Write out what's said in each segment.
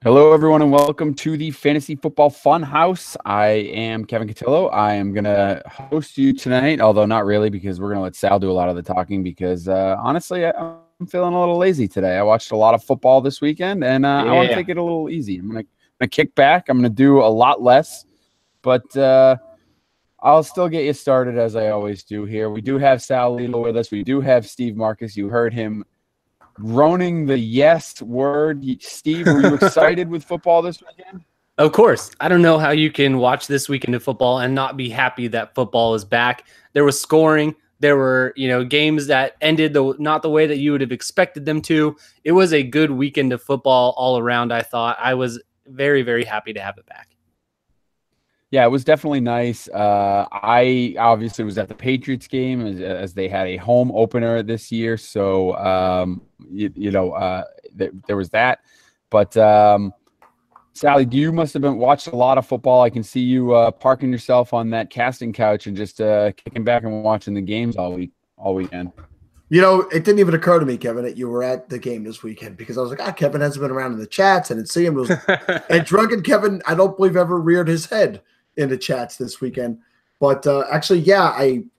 Hello, everyone, and welcome to the Fantasy Football Funhouse. I am Kevin Cutillo. I am going to host you tonight, although not really, because we're going to let Sal do a lot of the talking because, honestly, I'm feeling a little lazy today. I watched a lot of football this weekend, and I want to take it a little easy. I'm going to kick back. I'm going to do a lot less, but I'll still get you started as I always do here. We do have Sal Leto with us. We do have Steve Marcuz. You heard him groaning the yes word. Steve, were you excited with football this weekend? Of course. I don't know how you can watch this weekend of football and not be happy that football is back. There was scoring. There were, games that ended not the way that you would have expected them to. It was a good weekend of football all around, I thought. I was very, very happy to have it back. Yeah, it was definitely nice. I obviously was at the Patriots game as they had a home opener this year. So, there was that. But, Sally, you must have watched a lot of football. I can see you parking yourself on that casting couch and just kicking back and watching the games all weekend. It didn't even occur to me, Kevin, that you were at the game this weekend because I was like, Kevin hasn't been around in the chats. I didn't see him. And drunken Kevin, I don't believe ever reared his head in the chats this weekend. But actually, yeah,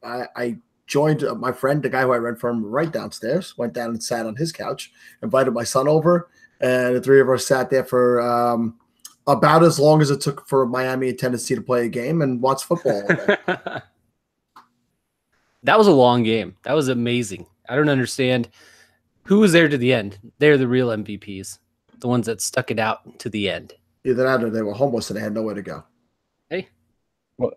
I joined my friend, the guy who I read from right downstairs, went down and sat on his couch, invited my son over, and the three of us sat there for about as long as it took for Miami and Tennessee to play a game and watch football. That was a long game. That was amazing. I don't understand who was there to the end. They're the real MVPs, the ones that stuck it out to the end. Either that or they were homeless and they had nowhere to go. Hey, well,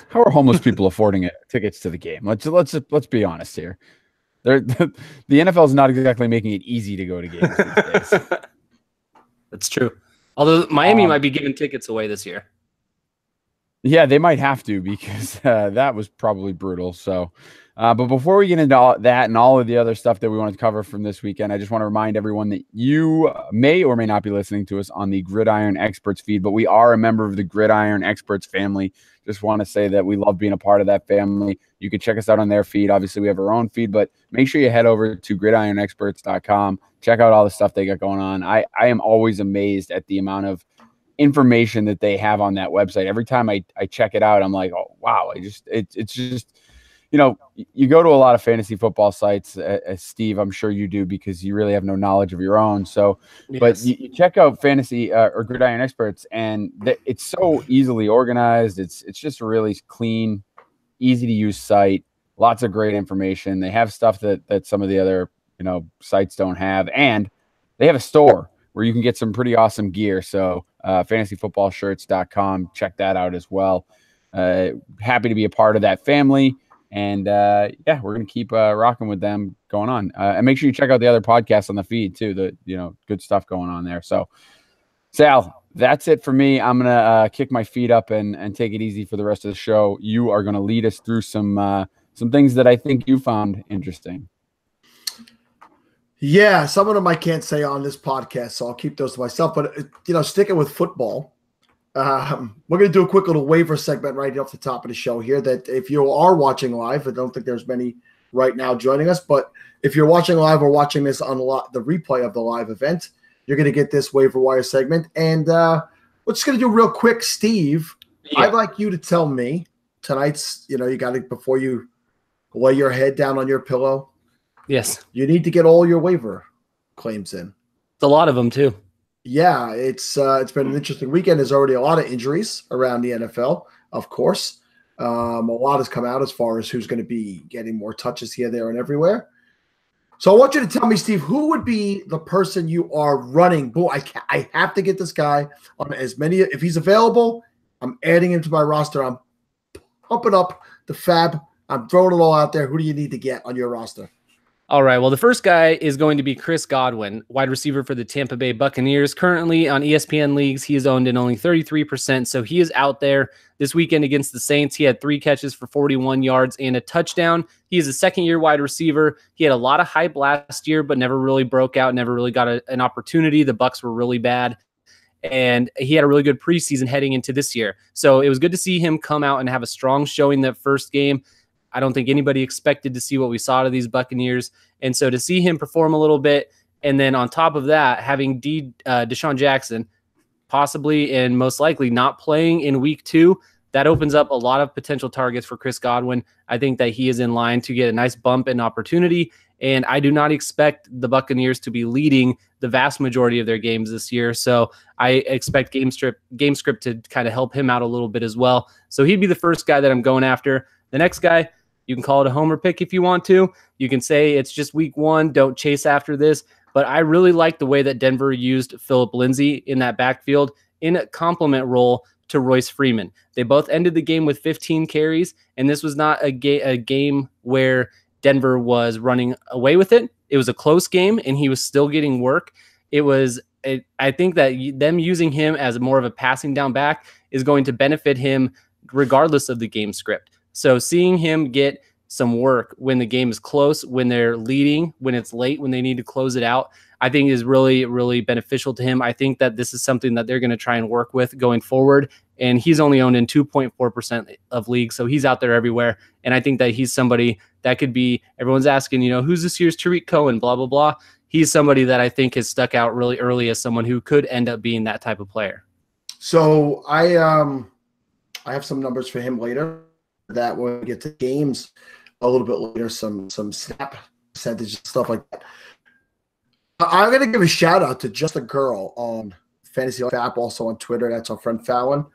how are homeless people affording tickets to the game? Let's be honest here. The NFL is not exactly making it easy to go to games these days. That's true. Although Miami might be giving tickets away this year. Yeah, they might have to because that was probably brutal. So, but before we get into all that and all of the other stuff that we want to cover from this weekend, I just want to remind everyone that you may or may not be listening to us on the Gridiron Experts feed, but we are a member of the Gridiron Experts family. Just want to say that we love being a part of that family. You can check us out on their feed. Obviously, we have our own feed, but make sure you head over to gridironexperts.com. Check out all the stuff they got going on. I am always amazed at the amount of information that they have on that website. Every time I check it out, I'm like, oh, wow. It's just, you go to a lot of fantasy football sites, Steve, I'm sure you do because you really have no knowledge of your own. So, yes. But you check out Fantasy or Gridiron Experts, and it's so easily organized. It's just a really clean, easy to use site. Lots of great information. They have stuff that some of the other sites don't have, and they have a store where you can get some pretty awesome gear. So fantasyfootballshirts.com. Check that out as well. Happy to be a part of that family. And we're going to keep rocking with them going on. And make sure you check out the other podcasts on the feed too. Good stuff going on there. So Sal, that's it for me. I'm going to kick my feet up and take it easy for the rest of the show. You are going to lead us through some things that I think you found interesting. Yeah, some of them I can't say on this podcast, so I'll keep those to myself. But, sticking with football, we're going to do a quick little waiver segment right off the top of the show here that if you are watching live, I don't think there's many right now joining us, but if you're watching live or watching this on the replay of the live event, you're going to get this waiver wire segment. And we're just going to do real quick, Steve. Yeah. I'd like you to tell me tonight's, you got it before you lay your head down on your pillow. Yes. You need to get all your waiver claims in. It's a lot of them too. Yeah, it's been an interesting weekend. There's already a lot of injuries around the NFL, of course. A lot has come out as far as who's going to be getting more touches here, there, and everywhere. So I want you to tell me, Steve, who would be the person you are running? Boy, I have to get this guy on as many. If he's available, I'm adding him to my roster. I'm pumping up the fab. I'm throwing it all out there. Who do you need to get on your roster? All right. Well, the first guy is going to be Chris Godwin, wide receiver for the Tampa Bay Buccaneers. Currently on ESPN leagues, he is owned in only 33%. So he is out there this weekend against the Saints. He had 3 catches for 41 yards and a touchdown. He is a second-year wide receiver. He had a lot of hype last year, but never really broke out, never really got an opportunity. The Bucs were really bad. And he had a really good preseason heading into this year. So it was good to see him come out and have a strong showing that first game. I don't think anybody expected to see what we saw out of these Buccaneers. And so to see him perform a little bit, And then on top of that, having Deshaun Jackson possibly and most likely not playing in week 2, that opens up a lot of potential targets for Chris Godwin. I think that he is in line to get a nice bump in opportunity. And I do not expect the Buccaneers to be leading the vast majority of their games this year. So I expect GameScript to kind of help him out a little bit as well. So he'd be the first guy that I'm going after. The next guy, you can call it a homer pick if you want to. You can say it's just week 1. Don't chase after this. But I really like the way that Denver used Phillip Lindsay in that backfield in a complement role to Royce Freeman. They both ended the game with 15 carries, and this was not a game where Denver was running away with it. It was a close game, and he was still getting work. I think that them using him as more of a passing down back is going to benefit him regardless of the game script. So seeing him get some work when the game is close, when they're leading, when it's late, when they need to close it out, I think is really, really beneficial to him. I think that this is something that they're going to try and work with going forward. And he's only owned in 2.4% of leagues, so he's out there everywhere. And I think that he's somebody that could be, everyone's asking, who's this year's Tariq Cohen, blah, blah, blah. He's somebody that I think has stuck out really early as someone who could end up being that type of player. So I have some numbers for him later that when we get to games a little bit later, some snap percentage stuff like that. I'm going to give a shout out to Just a Girl on Fantasy Life app, also on Twitter. That's our friend Fallon.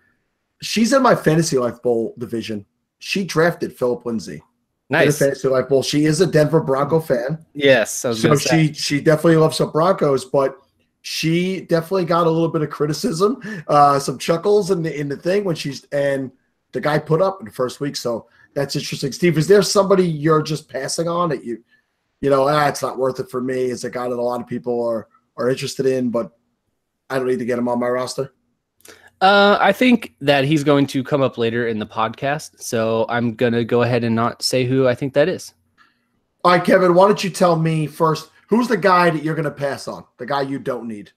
She's in my Fantasy Life Bowl division. She drafted Phillip Lindsay. Nice. In the Fantasy Life Bowl. She is a Denver Bronco fan. Yes. So she definitely loves some Broncos, but she definitely got a little bit of criticism, some chuckles in the thing and the guy put up in the first week. So that's interesting. Steve, is there somebody you're just passing on that it's not worth it for me? It's a guy that a lot of people are interested in, but I don't need to get him on my roster? I think that he's going to come up later in the podcast, so I'm going to go ahead and not say who I think that is. All right, Kevin, why don't you tell me first, who's the guy that you're going to pass on, the guy you don't need?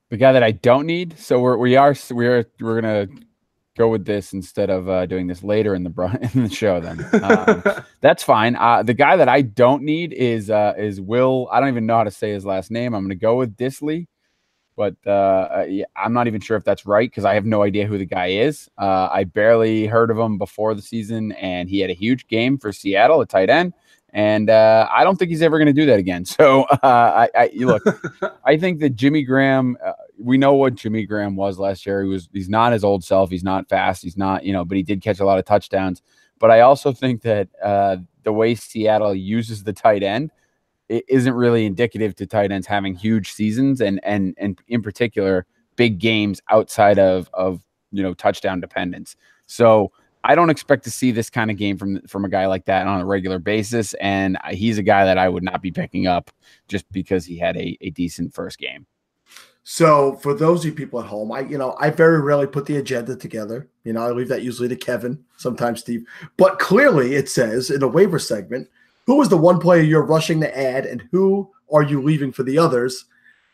The guy that I don't need? So we're going to go with this instead of doing this later in the show then. That's fine. The guy that I don't need is Will. I don't even know how to say his last name. I'm going to go with Disley. But I'm not even sure if that's right because I have no idea who the guy is. I barely heard of him before the season, and he had a huge game for Seattle, a tight end. And I don't think he's ever going to do that again. So look, I think that Jimmy Graham, we know what Jimmy Graham was last year. He's not his old self. He's not fast. He's not, but he did catch a lot of touchdowns. But I also think that the way Seattle uses the tight end, it isn't really indicative to tight ends having huge seasons and in particular big games outside of touchdown dependence. So I don't expect to see this kind of game from a guy like that on a regular basis, and he's a guy that I would not be picking up just because he had a decent first game. So for those of you people at home, I very rarely put the agenda together. I leave that usually to Kevin, sometimes Steve. But clearly it says in the waiver segment, who is the one player you're rushing to add, and who are you leaving for the others?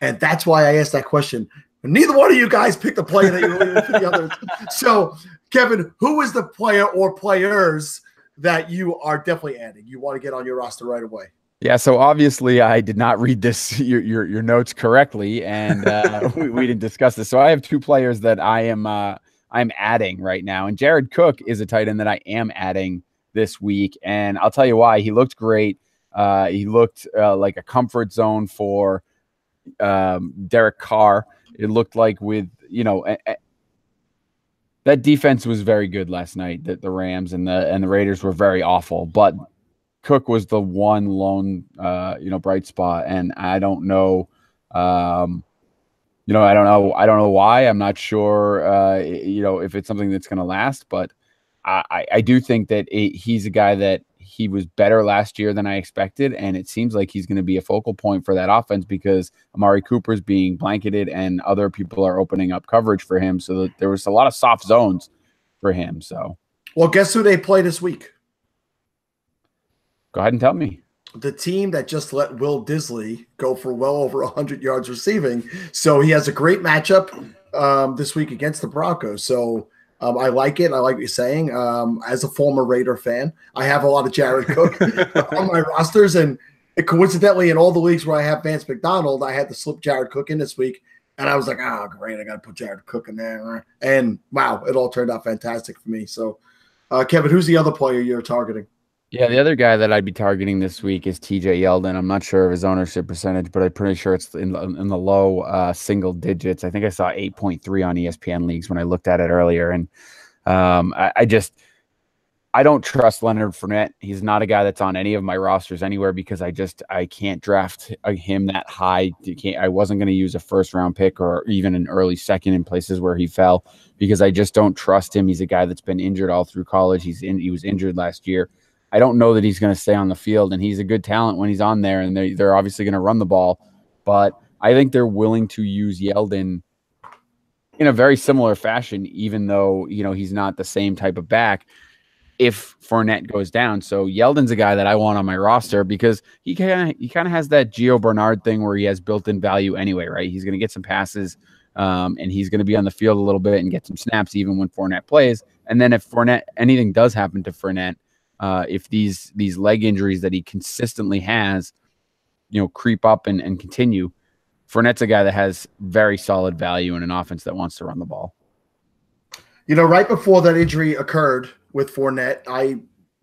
And that's why I asked that question. Neither one of you guys picked the player that you're leaving for the others. So, Kevin, who is the player or players that you are definitely adding? You want to get on your roster right away? Yeah, so obviously I did not read this your notes correctly, and we didn't discuss this. So I have two players that I'm adding right now, and Jared Cook is a tight end that I am adding this week, and I'll tell you why. He looked great. He looked like a comfort zone for Derek Carr. It looked like with that defense was very good last night. That the Rams and the Raiders were very awful, but Cook was the one lone bright spot, and I don't know. I don't know why. I'm not sure. If it's something that's going to last, but I do think that he's a guy that he was better last year than I expected, and it seems like he's going to be a focal point for that offense because Amari Cooper is being blanketed and other people are opening up coverage for him. So that there was a lot of soft zones for him. So, well, guess who they play this week? Go ahead and tell me. The team that just let Will Disley go for well over 100 yards receiving. So he has a great matchup this week against the Broncos. So I like it. I like what you're saying. As a former Raider fan, I have a lot of Jared Cook on my rosters. And, And coincidentally, in all the leagues where I have Vance McDonald, I had to slip Jared Cook in this week. And I was like, oh, great, I got to put Jared Cook in there. And, wow, it all turned out fantastic for me. So, Kevin, who's the other player you're targeting? Yeah, the other guy that I'd be targeting this week is TJ Yeldon. I'm not sure of his ownership percentage, but I'm pretty sure it's in the low single digits. I think I saw 8.3 on ESPN leagues when I looked at it earlier. And I don't trust Leonard Fournette. He's not a guy that's on any of my rosters anywhere because I can't draft him that high. I wasn't going to use a first round pick or even an early second in places where he fell because I just don't trust him. He's a guy that's been injured all through college. He was injured last year. I don't know that he's going to stay on the field, and he's a good talent when he's on there, and they're obviously going to run the ball. But I think they're willing to use Yeldon in a very similar fashion, even though he's not the same type of back if Fournette goes down. So Yeldon's a guy that I want on my roster because he kind of has that Gio Bernard thing where he has built-in value anyway, right? He's going to get some passes, and he's going to be on the field a little bit and get some snaps even when Fournette plays. And then if anything does happen to Fournette, if these leg injuries that he consistently has, creep up and continue, Fournette's a guy that has very solid value in an offense that wants to run the ball. Right before that injury occurred with Fournette,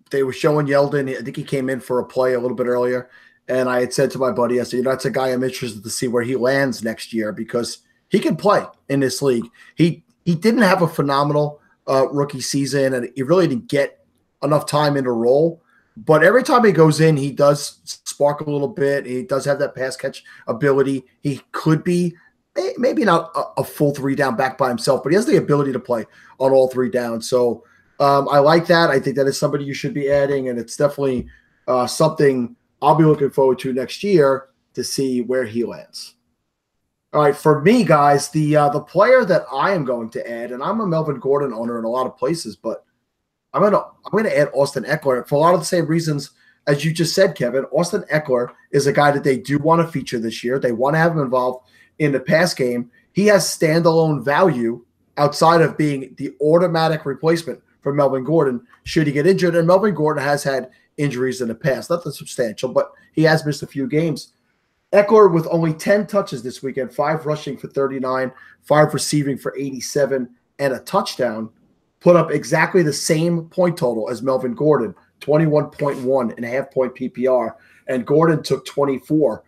they were showing Yeldon. I think he came in for a play a little bit earlier, and I had said to my buddy, I said, that's a guy I'm interested to see where he lands next year because he can play in this league. He didn't have a phenomenal rookie season, and he really didn't get enough time in a role, but every time he goes in, he does spark a little bit. He does have that pass catch ability. He could be maybe not a full 3-down back by himself, but he has the ability to play on all 3 downs. So I like that. I think that is somebody you should be adding, and it's definitely something I'll be looking forward to next year to see where he lands. All right, for me, guys, the player that I am going to add, and I'm a Melvin Gordon owner in a lot of places, but I'm gonna add Austin Ekeler for a lot of the same reasons as you just said, Kevin. Austin Ekeler is a guy that they do want to feature this year. They want to have him involved in the pass game. He has standalone value outside of being the automatic replacement for Melvin Gordon should he get injured. And Melvin Gordon has had injuries in the past, nothing substantial, but he has missed a few games. Ekeler with only 10 touches this weekend, 5 rushing for 39, 5 receiving for 87, and a touchdown, put up exactly the same point total as Melvin Gordon, 21.1 and a half point PPR. And Gordon took 24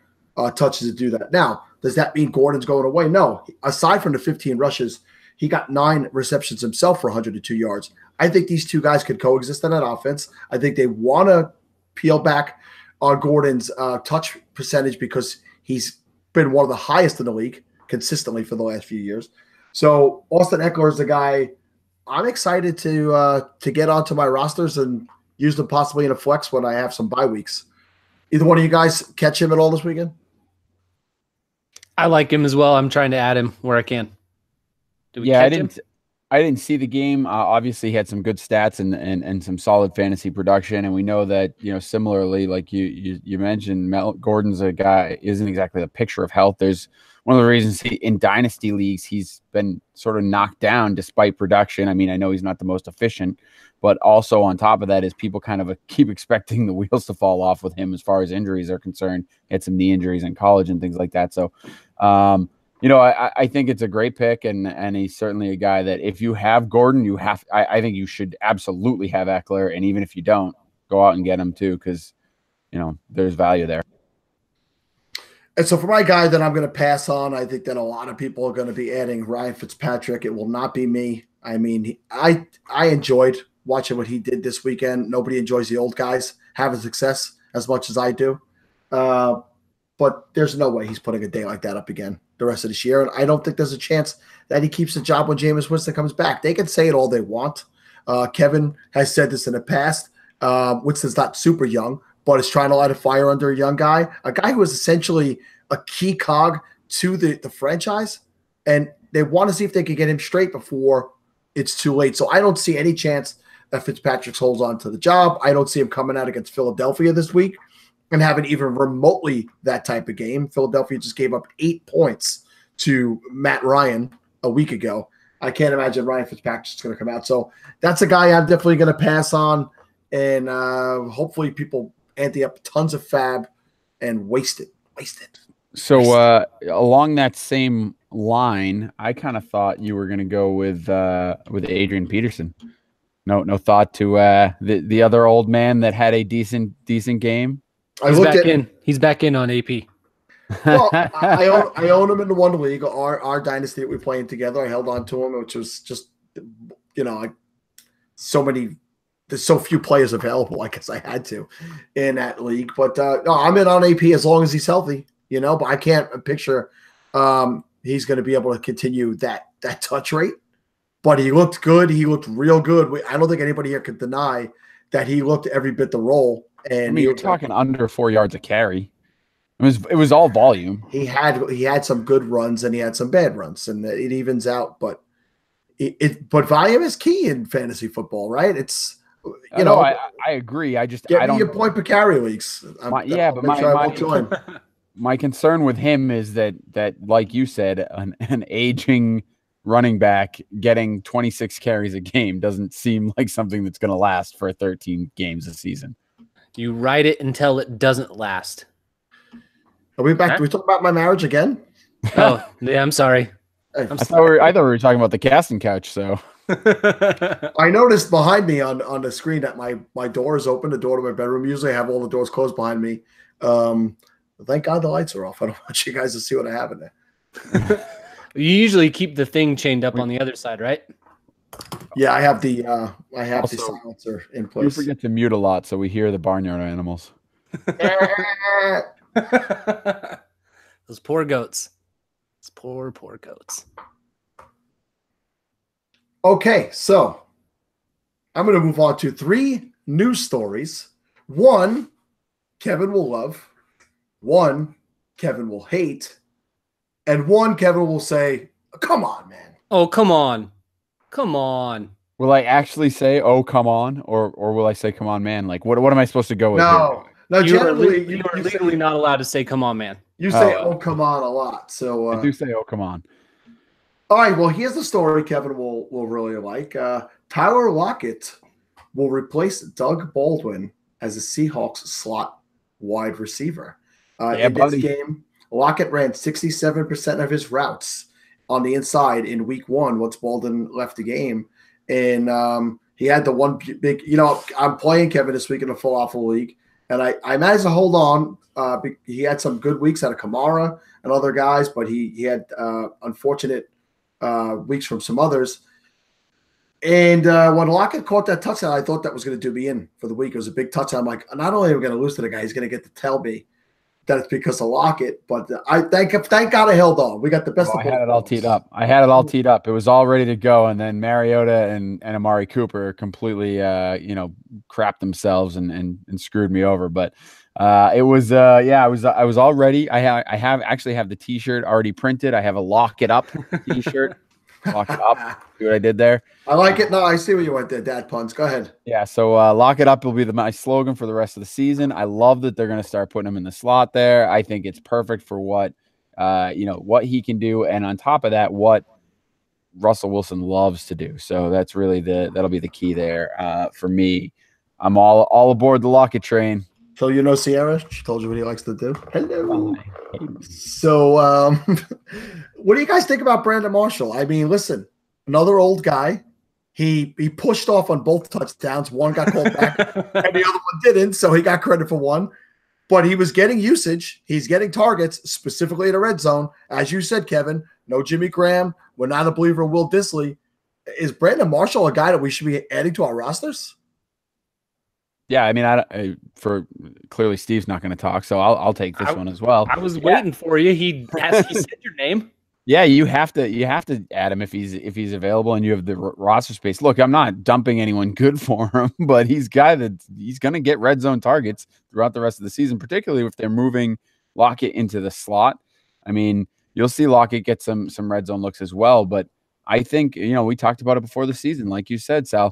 touches to do that. Now, does that mean Gordon's going away? No. Aside from the 15 rushes, he got 9 receptions himself for 102 yards. I think these two guys could coexist in that offense. I think they want to peel back on Gordon's touch percentage because he's been one of the highest in the league consistently for the last few years. So Austin Ekeler is the guy I'm excited to get onto my rosters and use them possibly in a flex when I have some bye weeks. Either one of you guys catch him at all this weekend? I like him as well. I'm trying to add him where I can. I didn't see the game. Obviously, he had some good stats and some solid fantasy production, and we know that similarly, like you mentioned, Gordon's a guy isn't exactly the picture of health. There's one of the reasons in dynasty leagues he's been sort of knocked down despite production. I mean, I know he's not the most efficient, but also on top of that is people kind of keep expecting the wheels to fall off with him as far as injuries are concerned. He had some knee injuries in college and things like that. So, I think it's a great pick, and he's certainly a guy that if you have Gordon, I think you should absolutely have Ekeler, and even if you don't, go out and get him too because there's value there. And so for my guy that I'm going to pass on, I think that a lot of people are going to be adding Ryan Fitzpatrick. It will not be me. I mean, I enjoyed watching what he did this weekend. Nobody enjoys the old guys having success as much as I do. But there's no way he's putting a day like that up again the rest of this year. And I don't think there's a chance that he keeps the job when Jameis Winston comes back. They can say it all they want. Kevin has said this in the past. Winston's not super young, but is trying to light a fire under a young guy, a guy who is essentially a key cog to the franchise. And they want to see if they can get him straight before it's too late. So I don't see any chance that Fitzpatrick holds on to the job. I don't see him coming out against Philadelphia this week and having even remotely that type of game. Philadelphia just gave up 8 points to Matt Ryan a week ago. I can't imagine Ryan Fitzpatrick's going to come out. So that's a guy I'm definitely going to pass on. And hopefully people ante up tons of fab and wasted. So along that same line, I kind of thought you were going to go with Adrian Peterson. No thought to the other old man that had a decent game. He's back in on AP. Well, I own him in the one league, our dynasty that we're playing together. I held on to him, which was just, there's so few players available. I guess I had to in that league. But no, I'm in on AP as long as he's healthy, but I can't picture he's going to be able to continue that touch rate. But he looked good. He looked real good. I don't think anybody here could deny that he looked every bit the role. And you're talking under 4 yards a carry. It was all volume. He had some good runs and he had some bad runs, and it evens out. But but volume is key in fantasy football, right? It's I agree. I don't your point per carry leagues. My concern with him is that like you said, an aging running back getting 26 carries a game doesn't seem like something that's going to last for 13 games a season. You ride it until it doesn't last. Are we back? Do we talk about my marriage again? Oh, yeah, I'm sorry. I thought we were talking about the casting couch. So I noticed behind me on the screen that my door is open, the door to my bedroom. Usually I have all the doors closed behind me. Thank God the lights are off. I don't want you guys to see what I have in there. You usually keep the thing chained up on the other side, right? Yeah, I have the silencer in place. You forget to mute a lot, so we hear the barnyard animals. Those poor goats. Those poor goats. Okay, so I'm going to move on to 3 news stories. 1, Kevin will love. 1, Kevin will hate. And 1, Kevin will say, come on, man. Oh, come on. Come on. Will I actually say, oh, come on? Or will I say, come on, man? Like, what am I supposed to go with here? No, you are legally not allowed to say, come on, man. You say, oh, come on a lot. So I do say, oh, come on. All right, well, here's the story Kevin will really like. Tyler Lockett will replace Doug Baldwin as a Seahawks slot wide receiver. This game, Lockett ran 67% of his routes on the inside in week 1 once Baldwin left the game. And he had the one big, I'm playing Kevin this week in a full alpha league. And I managed to hold on. He had some good weeks out of Kamara and other guys, but he had unfortunate weeks from some others. And when Lockett caught that touchdown, I thought that was going to do me in for the week. It was a big touchdown. I'm like, not only are we going to lose to the guy, he's going to get to tell me that it's because of Lockett. But I thank God I held on. We got the best of both. I had it all teed up. It was all ready to go. And then Mariota and Amari Cooper completely, crapped themselves and screwed me over. But I was all ready. I have the t-shirt already printed. I have a Lock It Up t-shirt. Lock it up. See what I did there? I like it. No, I see what you went there, Dad Puns. Go ahead. Yeah, so Lock It Up will be my slogan for the rest of the season. I love that they're going to start putting him in the slot there. I think it's perfect for what he can do, and on top of that, what Russell Wilson loves to do. So that's really that'll be the key there for me. I'm all aboard the Lockett train. So Sierra, she told you what he likes to do. Hello. So what do you guys think about Brandon Marshall? I mean, listen, another old guy. He pushed off on both touchdowns. One got called back and the other one didn't, so he got credit for one. But he was getting usage. He's getting targets, specifically in the red zone. As you said, Kevin, no Jimmy Graham. We're not a believer in Will Dissly. Is Brandon Marshall a guy that we should be adding to our rosters? Yeah, I mean, clearly Steve's not going to talk, so I'll take this one as well. I was waiting for you. He said your name. Yeah, you have to add him if he's available and you have the roster space. Look, I'm not dumping anyone good for him, but he's going to get red zone targets throughout the rest of the season, particularly if they're moving Lockett into the slot. I mean, you'll see Lockett get some red zone looks as well, but I think we talked about it before the season, like you said, Sal.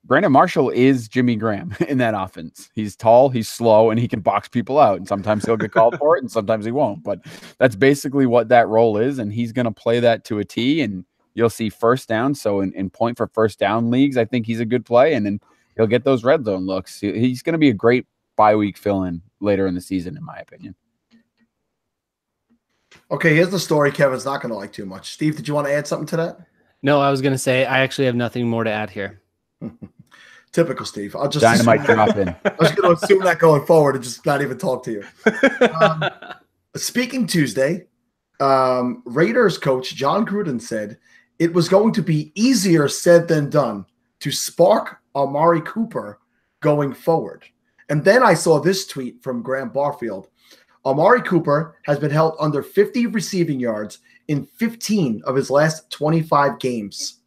Brandon Marshall is Jimmy Graham in that offense. He's tall, he's slow, and he can box people out. And sometimes he'll get called for it, and sometimes he won't. But that's basically what that role is, and he's going to play that to a T. And you'll see first down. So in point for first down leagues, I think he's a good play, and then he'll get those red zone looks. He's going to be a great bye week fill-in later in the season, in my opinion. Okay, here's the story Kevin's not going to like too much. Steve, did you want to add something to that? No, I was going to say I actually have nothing more to add here. Typical Steve. I'll just Dynamite drop in. I was going to assume that going forward and just not even talk to you. Speaking Tuesday, Raiders coach John Gruden said it was going to be easier said than done to spark Amari Cooper going forward. And then I saw this tweet from Graham Barfield. Amari Cooper has been held under 50 receiving yards in 15 of his last 25 games.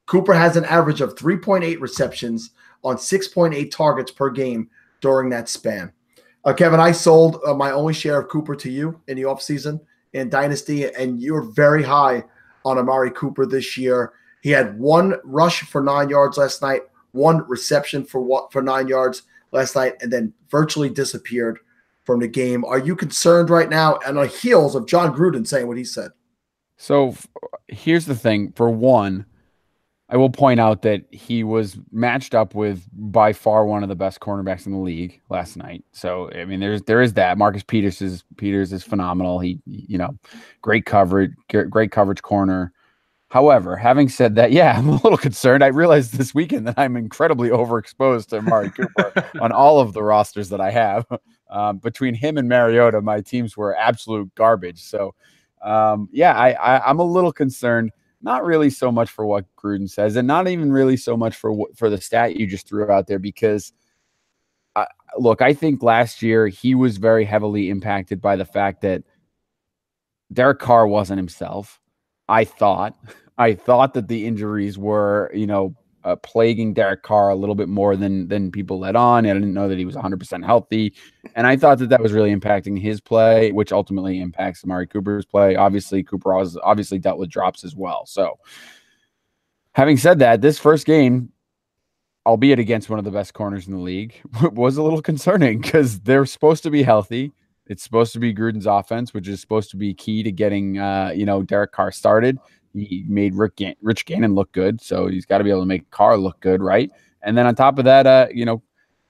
Cooper has an average of 3.8 receptions on 6.8 targets per game during that span. Kevin, I sold my only share of Cooper to you in the offseason in Dynasty, and you were very high on Amari Cooper this year. He had one rush for 9 yards last night, one reception for 9 yards last night, and then virtually disappeared from the game. Are you concerned right now on the heels of John Gruden saying what he said? So here's the thing. For one, I will point out that he was matched up with by far one of the best cornerbacks in the league last night. So I mean, there is that. Marcus Peters is phenomenal. He great coverage corner. However, having said that, yeah, I'm a little concerned. I realized this weekend that I'm incredibly overexposed to Amari Cooper on all of the rosters that I have. Between him and Mariota, my teams were absolute garbage. So, I'm a little concerned. Not really so much for what Gruden says, and not even really so much for the stat you just threw out there. Because, I think last year he was very heavily impacted by the fact that Derek Carr wasn't himself. I thought that the injuries were, plaguing Derek Carr a little bit more than people let on. I didn't know that he was 100% healthy. And I thought that was really impacting his play, which ultimately impacts Amari Cooper's play. Obviously, Cooper was obviously dealt with drops as well. So having said that, this first game, albeit against one of the best corners in the league, was a little concerning because they're supposed to be healthy. It's supposed to be Gruden's offense, which is supposed to be key to getting, Derek Carr started. He made Rich Gannon look good, so he's got to be able to make Carr look good, right? And then on top of that,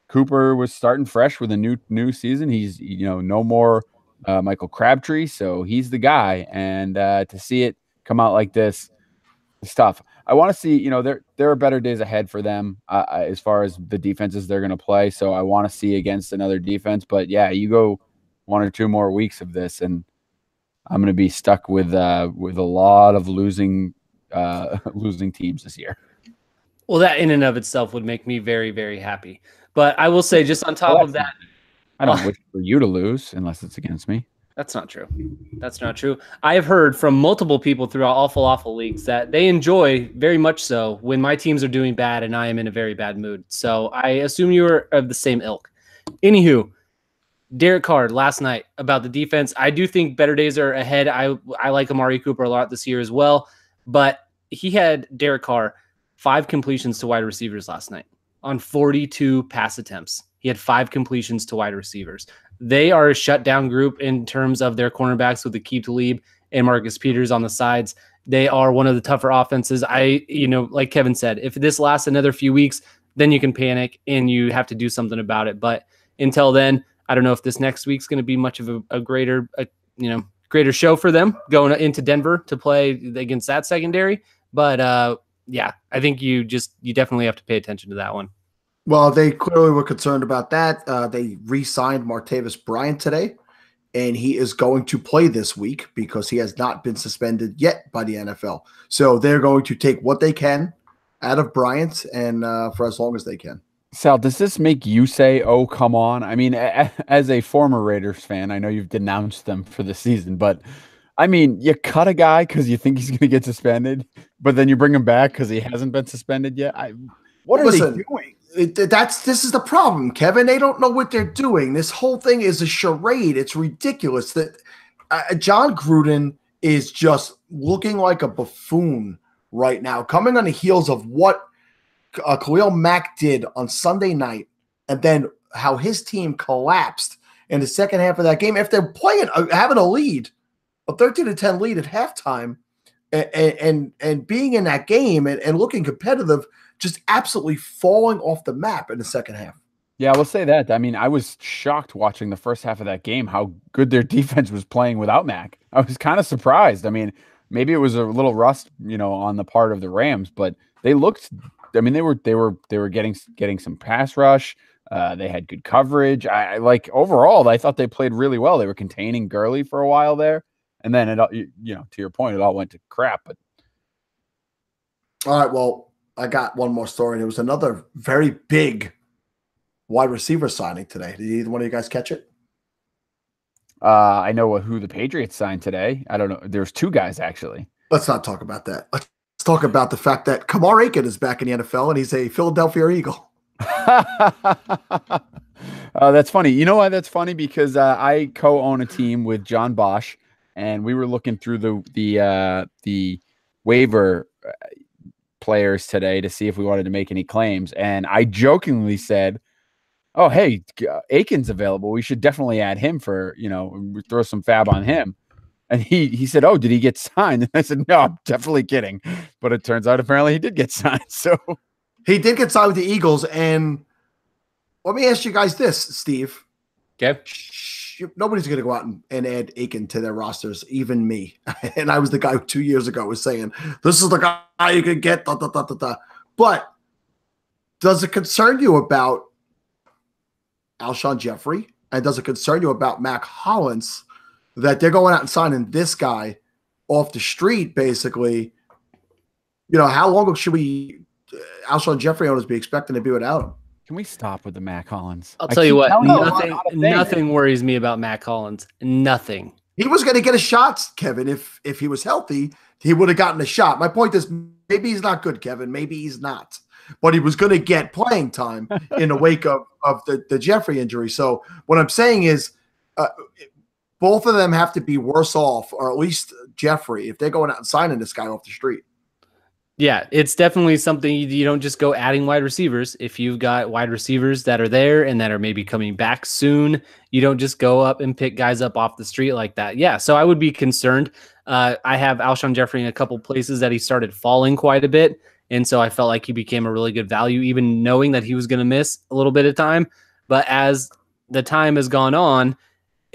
Cooper was starting fresh with a new season. He's, no more Michael Crabtree, so he's the guy. And to see it come out like this, it's tough. I want to see, there are better days ahead for them as far as the defenses they're going to play. So I want to see against another defense. But yeah, you go 1 or 2 more weeks of this, and I'm going to be stuck with a lot of losing teams this year. Well, that in and of itself would make me very, very happy. But I will say, just on top of that, I don't wish for you to lose unless it's against me. That's not true. That's not true. I have heard from multiple people throughout awful leagues that they enjoy very much so when my teams are doing bad and I am in a very bad mood. So I assume you are of the same ilk. Anywho, Derek Carr last night about the defense. I do think better days are ahead. I like Amari Cooper a lot this year as well, but he had Derek Carr 5 completions to wide receivers last night on 42 pass attempts. He had 5 completions to wide receivers. They are a shutdown group in terms of their cornerbacks with Aqib Talib and Marcus Peters on the sides. They are one of the tougher offenses. Like Kevin said, if this lasts another few weeks, then you can panic and you have to do something about it. But until then, I don't know if this next week's going to be much of a greater show for them going into Denver to play against that secondary. But I think you definitely have to pay attention to that one. Well, they clearly were concerned about that. They re-signed Martavis Bryant today, and he is going to play this week because he has not been suspended yet by the NFL. So they're going to take what they can out of Bryant and for as long as they can. Sal, does this make you say, oh, come on? I mean, as a former Raiders fan, I know you've denounced them for the season, but I mean, you cut a guy because you think he's going to get suspended, but then you bring him back because he hasn't been suspended yet. What are they doing? This is the problem, Kevin. They don't know what they're doing. This whole thing is a charade. It's ridiculous that John Gruden is just looking like a buffoon right now, coming on the heels of what Khalil Mack did on Sunday night, and then how his team collapsed in the second half of that game after playing, having a lead, a 13-10 lead at halftime, and being in that game and looking competitive, just absolutely falling off the map in the second half. Yeah, I will say that. I mean, I was shocked watching the first half of that game how good their defense was playing without Mac. I was kind of surprised. I mean, maybe it was a little rust, on the part of the Rams, but they looked. I mean, they were getting some pass rush. They had good coverage. I like overall. I thought they played really well. They were containing Gurley for a while there, and then to your point, it all went to crap. But all right, well, I got one more story. There was another very big wide receiver signing today. Did either one of you guys catch it? I know who the Patriots signed today. I don't know. There's two guys actually. Let's not talk about that. Let's talk about the fact that Amari Cooper is back in the NFL and he's a Philadelphia Eagle. That's funny. You know why that's funny? Because I co-own a team with John Bosch, and we were looking through the waiver players today to see if we wanted to make any claims. And I jokingly said, "Oh, hey, Aiken's available. We should definitely add him for throw some fab on him." And he said, "Oh, did he get signed?" And I said, "No, I'm definitely kidding." But it turns out apparently he did get signed. So he did get signed with the Eagles. And let me ask you guys this, Steve. Okay. Nobody's going to go out and add Aiken to their rosters, even me. And I was the guy who 2 years ago was saying, this is the guy you could get. But does it concern you about Alshon Jeffrey? And does it concern you about Mac Hollins that they're going out and signing this guy off the street, basically? How long should Alshon Jeffrey owners be expecting to be without him? Can we stop with the Mac Hollins? I'll tell you what, nothing worries me about Mac Hollins. Nothing. He was going to get a shot, Kevin. If he was healthy, he would have gotten a shot. My point is, maybe he's not good, Kevin. Maybe he's not. But he was going to get playing time in the wake of the Jeffrey injury. So what I'm saying is both of them have to be worse off, or at least Jeffrey, if they're going out and signing this guy off the street. Yeah, it's definitely something you don't just go adding wide receivers. If you've got wide receivers that are there and that are maybe coming back soon, you don't just go up and pick guys up off the street like that. Yeah, so I would be concerned. I have Alshon Jeffrey in a couple places that he started falling quite a bit, and so I felt like he became a really good value, even knowing that he was going to miss a little bit of time. But as the time has gone on,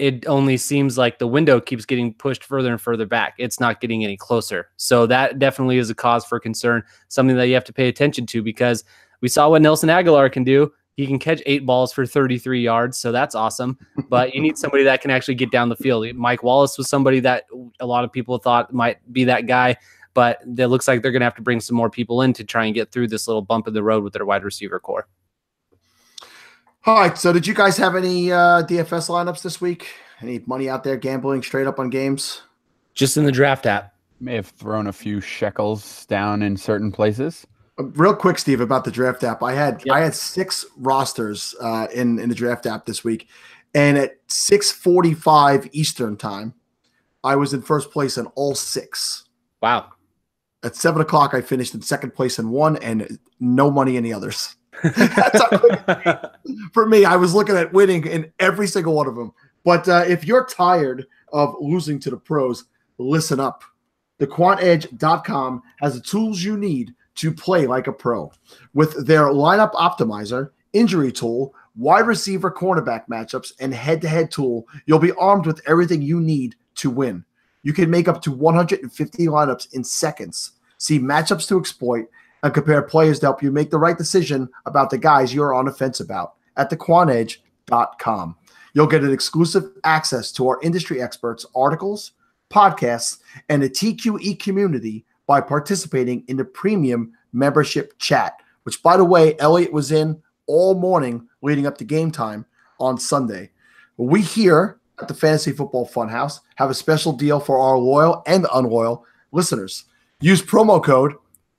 it only seems like the window keeps getting pushed further and further back. It's not getting any closer. So that definitely is a cause for concern, something that you have to pay attention to, because we saw what Nelson Aguilar can do. He can catch 8 balls for 33 yards, so that's awesome. But you need somebody that can actually get down the field. Mike Wallace was somebody that a lot of people thought might be that guy, but it looks like they're going to have to bring some more people in to try and get through this little bump in the road with their wide receiver core. All right, so did you guys have any DFS lineups this week? Any money out there gambling straight up on games? Just in the draft app. May have thrown a few shekels down in certain places. Real quick, Steve, about the draft app. I had 6 rosters in the draft app this week, and at 6:45 Eastern time, I was in first place in all 6. Wow. At 7 o'clock, I finished in second place in 1 and no money in the others. That's how quick for me. I was looking at winning in every single one of them. But if you're tired of losing to the pros, listen up. TheQuantEdge.com has the tools you need to play like a pro. With their lineup optimizer, injury tool, wide receiver cornerback matchups, and head-to-head tool, you'll be armed with everything you need to win. You can make up to 150 lineups in seconds, see matchups to exploit, and compare players to help you make the right decision about the guys you're on the fence about at TheQuantEdge.com. You'll get an exclusive access to our industry experts, articles, podcasts, and the TQE community by participating in the premium membership chat, which, by the way, Elliot was in all morning leading up to game time on Sunday. We here at the Fantasy Football Funhouse have a special deal for our loyal and unloyal listeners. Use promo code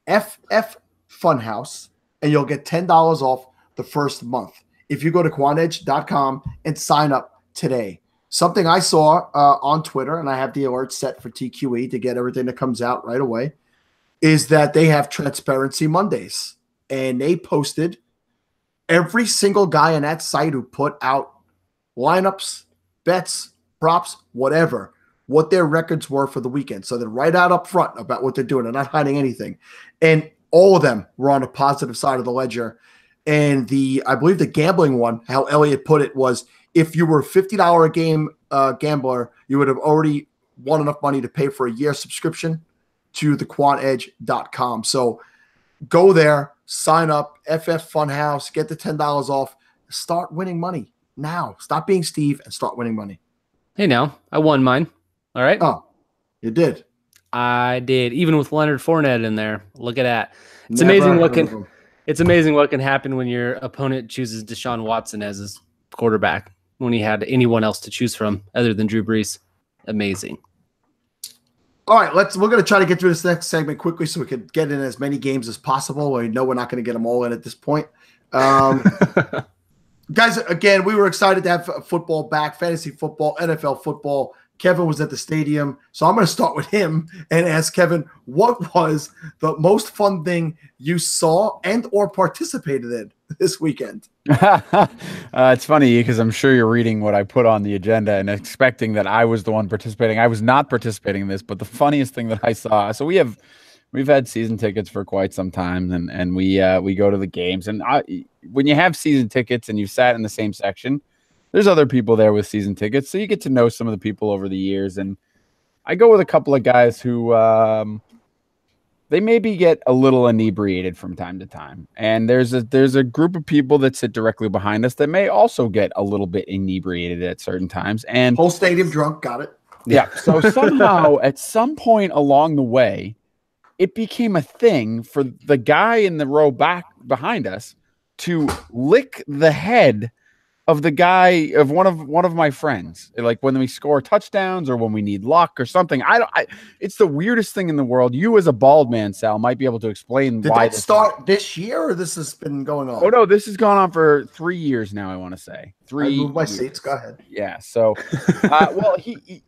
FFFunhouse, and you'll get $10 off the first month if you go to quantedge.com and sign up today. Something I saw on Twitter, and I have the alert set for TQE to get everything that comes out right away, is that they have Transparency Mondays. And they posted every single guy on that site who put out lineups, bets, props, whatever, what their records were for the weekend. So they're right out up front about what they're doing. They're not hiding anything. And all of them were on the positive side of the ledger. And I believe the gambling one, how Elliot put it, was if you were a $50 a game gambler, you would have already won enough money to pay for a year subscription to thequantedge.com. So go there, sign up, FF Funhouse, get the $10 off, start winning money now. Stop being Steve and start winning money. Hey, now I won mine. All right. Oh, you did. I did, even with Leonard Fournette in there. Look at that. It's amazing what can happen when your opponent chooses Deshaun Watson as his quarterback when he had anyone else to choose from other than Drew Brees. Amazing. All right, we're going to try to get through this next segment quickly so we can get in as many games as possible. We know we're not going to get them all in at this point. Guys, again, we were excited to have football back, fantasy football, NFL football. Kevin was at the stadium, so I'm going to start with him and ask Kevin, what was the most fun thing you saw and or participated in this weekend? It's funny because I'm sure you're reading what I put on the agenda and expecting that I was the one participating. I was not participating in this, but the funniest thing that I saw, so we've had season tickets for quite some time, and we go to the games, and when you have season tickets and you've sat in the same section, there's other people there with season tickets, so you get to know some of the people over the years. And I go with a couple of guys who they maybe get a little inebriated from time to time. And there's a group of people that sit directly behind us that may also get a little bit inebriated at certain times. And whole stadium drunk, got it. Yeah. So somehow at some point along the way, it became a thing for the guy in the row back behind us to lick the head of the guy of one of my friends, like when we score touchdowns or when we need luck or something. It's the weirdest thing in the world. You as a bald man, Sal, might be able to explain why. Did that start this year or this has been going on? Oh no, this has gone on for 3 years now. I want to say 3. I moved my seats. Go ahead. Yeah. So, well, he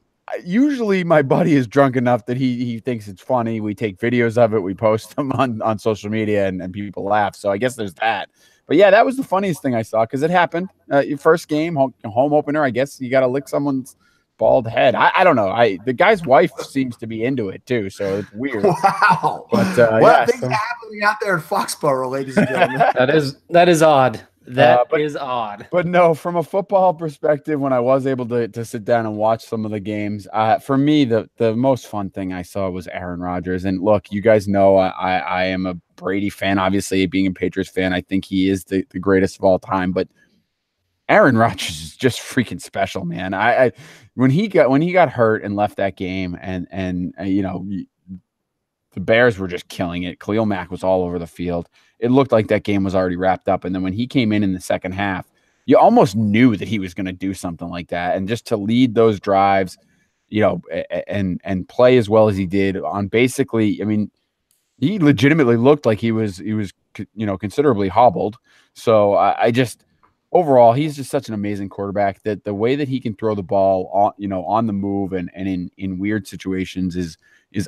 usually my buddy is drunk enough that he thinks it's funny. We take videos of it. We post them on social media and people laugh. So I guess there's that. But yeah, that was the funniest thing I saw because it happened. Your first game, home opener, I guess you got to lick someone's bald head. I don't know. The guy's wife seems to be into it too, so it's weird. Wow. But things are happening out there in Foxborough, ladies and gentlemen. That is odd. That is odd. But no, from a football perspective, when I was able to sit down and watch some of the games, for me, the most fun thing I saw was Aaron Rodgers. And look, you guys know I am a Brady fan, obviously being a Patriots fan. I think he is the greatest of all time, but Aaron Rodgers is just freaking special, man. When he got hurt and left that game and you know, the Bears were just killing it. Khalil Mack was all over the field. It looked like that game was already wrapped up. And then when he came in the second half, you almost knew that he was going to do something like that. And just to lead those drives, you know, and play as well as he did on basically, I mean, he legitimately looked like he was, you know, considerably hobbled. So I just, overall, he's just such an amazing quarterback that the way that he can throw the ball on, you know, on the move and in weird situations is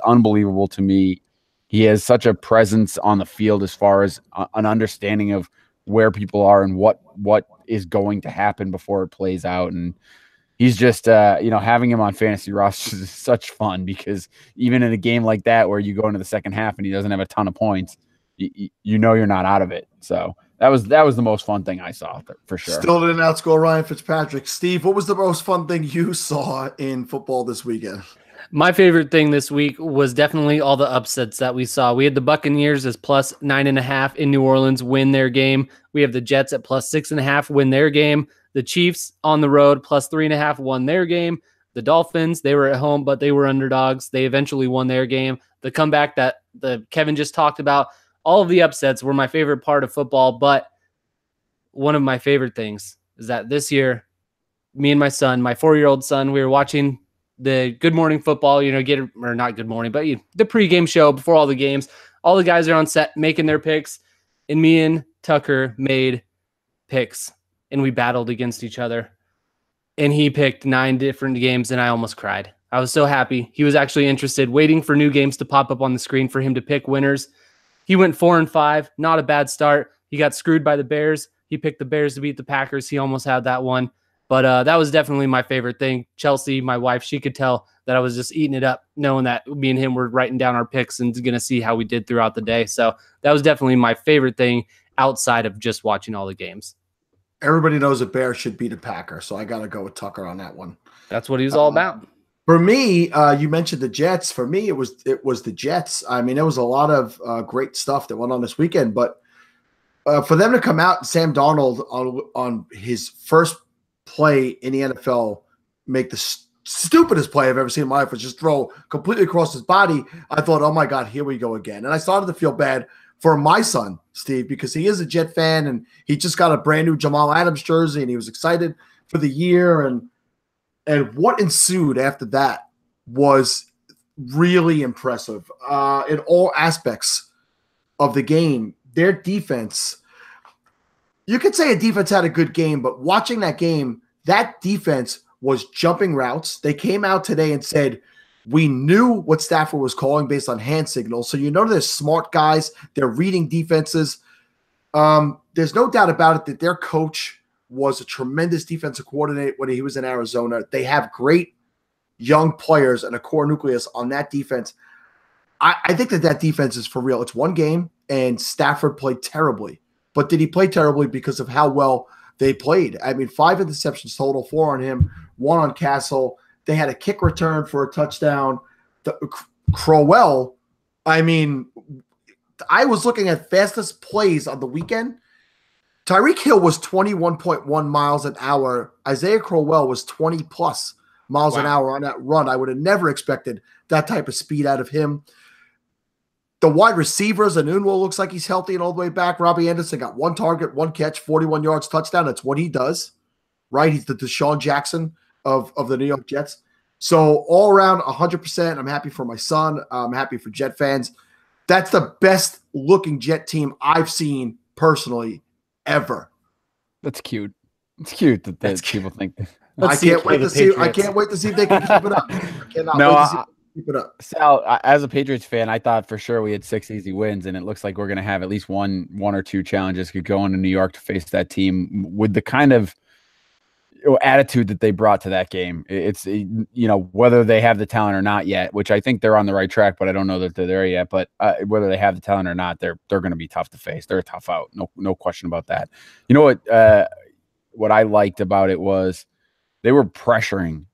unbelievable to me. He has such a presence on the field as far as an understanding of where people are and what is going to happen before it plays out. And he's just, you know, having him on fantasy rosters is such fun because even in a game like that where you go into the second half and he doesn't have a ton of points, you know you're not out of it. So that was the most fun thing I saw for sure. Still didn't outscore Ryan Fitzpatrick. Steve, what was the most fun thing you saw in football this weekend? My favorite thing this week was definitely all the upsets that we saw. We had the Buccaneers as plus 9.5 in New Orleans win their game. We have the Jets at plus 6.5 win their game. The Chiefs on the road plus 3.5 won their game. The Dolphins, they were at home, but they were underdogs. They eventually won their game. The comeback that Kevin just talked about, all of the upsets were my favorite part of football. But one of my favorite things is that this year, me and my son, my 4-year-old son, we were watching the Good Morning Football, you know, or not Good Morning, but the pregame show before all the games. All the guys are on set making their picks, and me and Tucker made picks, and we battled against each other. And he picked 9 different games, and I almost cried. I was so happy. He was actually interested, waiting for new games to pop up on the screen for him to pick winners. He went 4-5, not a bad start. He got screwed by the Bears. He picked the Bears to beat the Packers. He almost had that one. But that was definitely my favorite thing. Chelsea, my wife, she could tell that I was just eating it up, knowing that me and him were writing down our picks and going to see how we did throughout the day. So that was definitely my favorite thing outside of just watching all the games. Everybody knows the Bears should beat a Packer, so I got to go with Tucker on that one. That's what he was all about. For me, you mentioned the Jets. For me, it was the Jets. I mean, there was a lot of great stuff that went on this weekend, but for them to come out, Sam Darnold on his first play in the NFL make the stupidest play I've ever seen in my life, was just throw completely across his body. I thought, oh my God, here we go again. And I started to feel bad for my son, Steve, because he is a Jet fan and he just got a brand new Jamal Adams jersey and he was excited for the year. And what ensued after that was really impressive in all aspects of the game. Their defense, you could say a defense had a good game, but watching that game, that defense was jumping routes. They came out today and said, we knew what Stafford was calling based on hand signals. So you know they're smart guys. They're reading defenses. There's no doubt about it that their coach was a tremendous defensive coordinator when he was in Arizona. They have great young players and a core nucleus on that defense. I think that defense is for real. It's one game, and Stafford played terribly. But did he play terribly because of how well they played? I mean, 5 interceptions total, 4 on him, 1 on Castle. They had a kick return for a touchdown. Crowell, I mean, I was looking at fastest plays on the weekend. Tyreek Hill was 21.1 miles an hour. Isaiah Crowell was 20-plus miles an hour on that run. I would have never expected that type of speed out of him. The wide receivers, Anunwo looks like he's healthy and all the way back. Robbie Anderson got 1 target, 1 catch, 41 yards, touchdown. That's what he does, right? He's the Deshaun Jackson of the New York Jets. So all around 100%. I'm happy for my son. I'm happy for Jet fans. That's the best looking Jet team I've seen personally ever. That's cute. It's cute that people think that. I can't wait to see. I can't wait to see if they can keep it up. I cannot wait to see if they can keep it up. Sal, as a Patriots fan, I thought for sure we had 6 easy wins, and it looks like we're going to have at least one or two challenges could go into New York to face that team with the kind of attitude that they brought to that game. It's, whether they have the talent or not yet, which I think they're on the right track, but I don't know that they're there yet. But whether they have the talent or not, they're going to be tough to face. They're a tough out. No question about that. You know what I liked about it was they were pressuring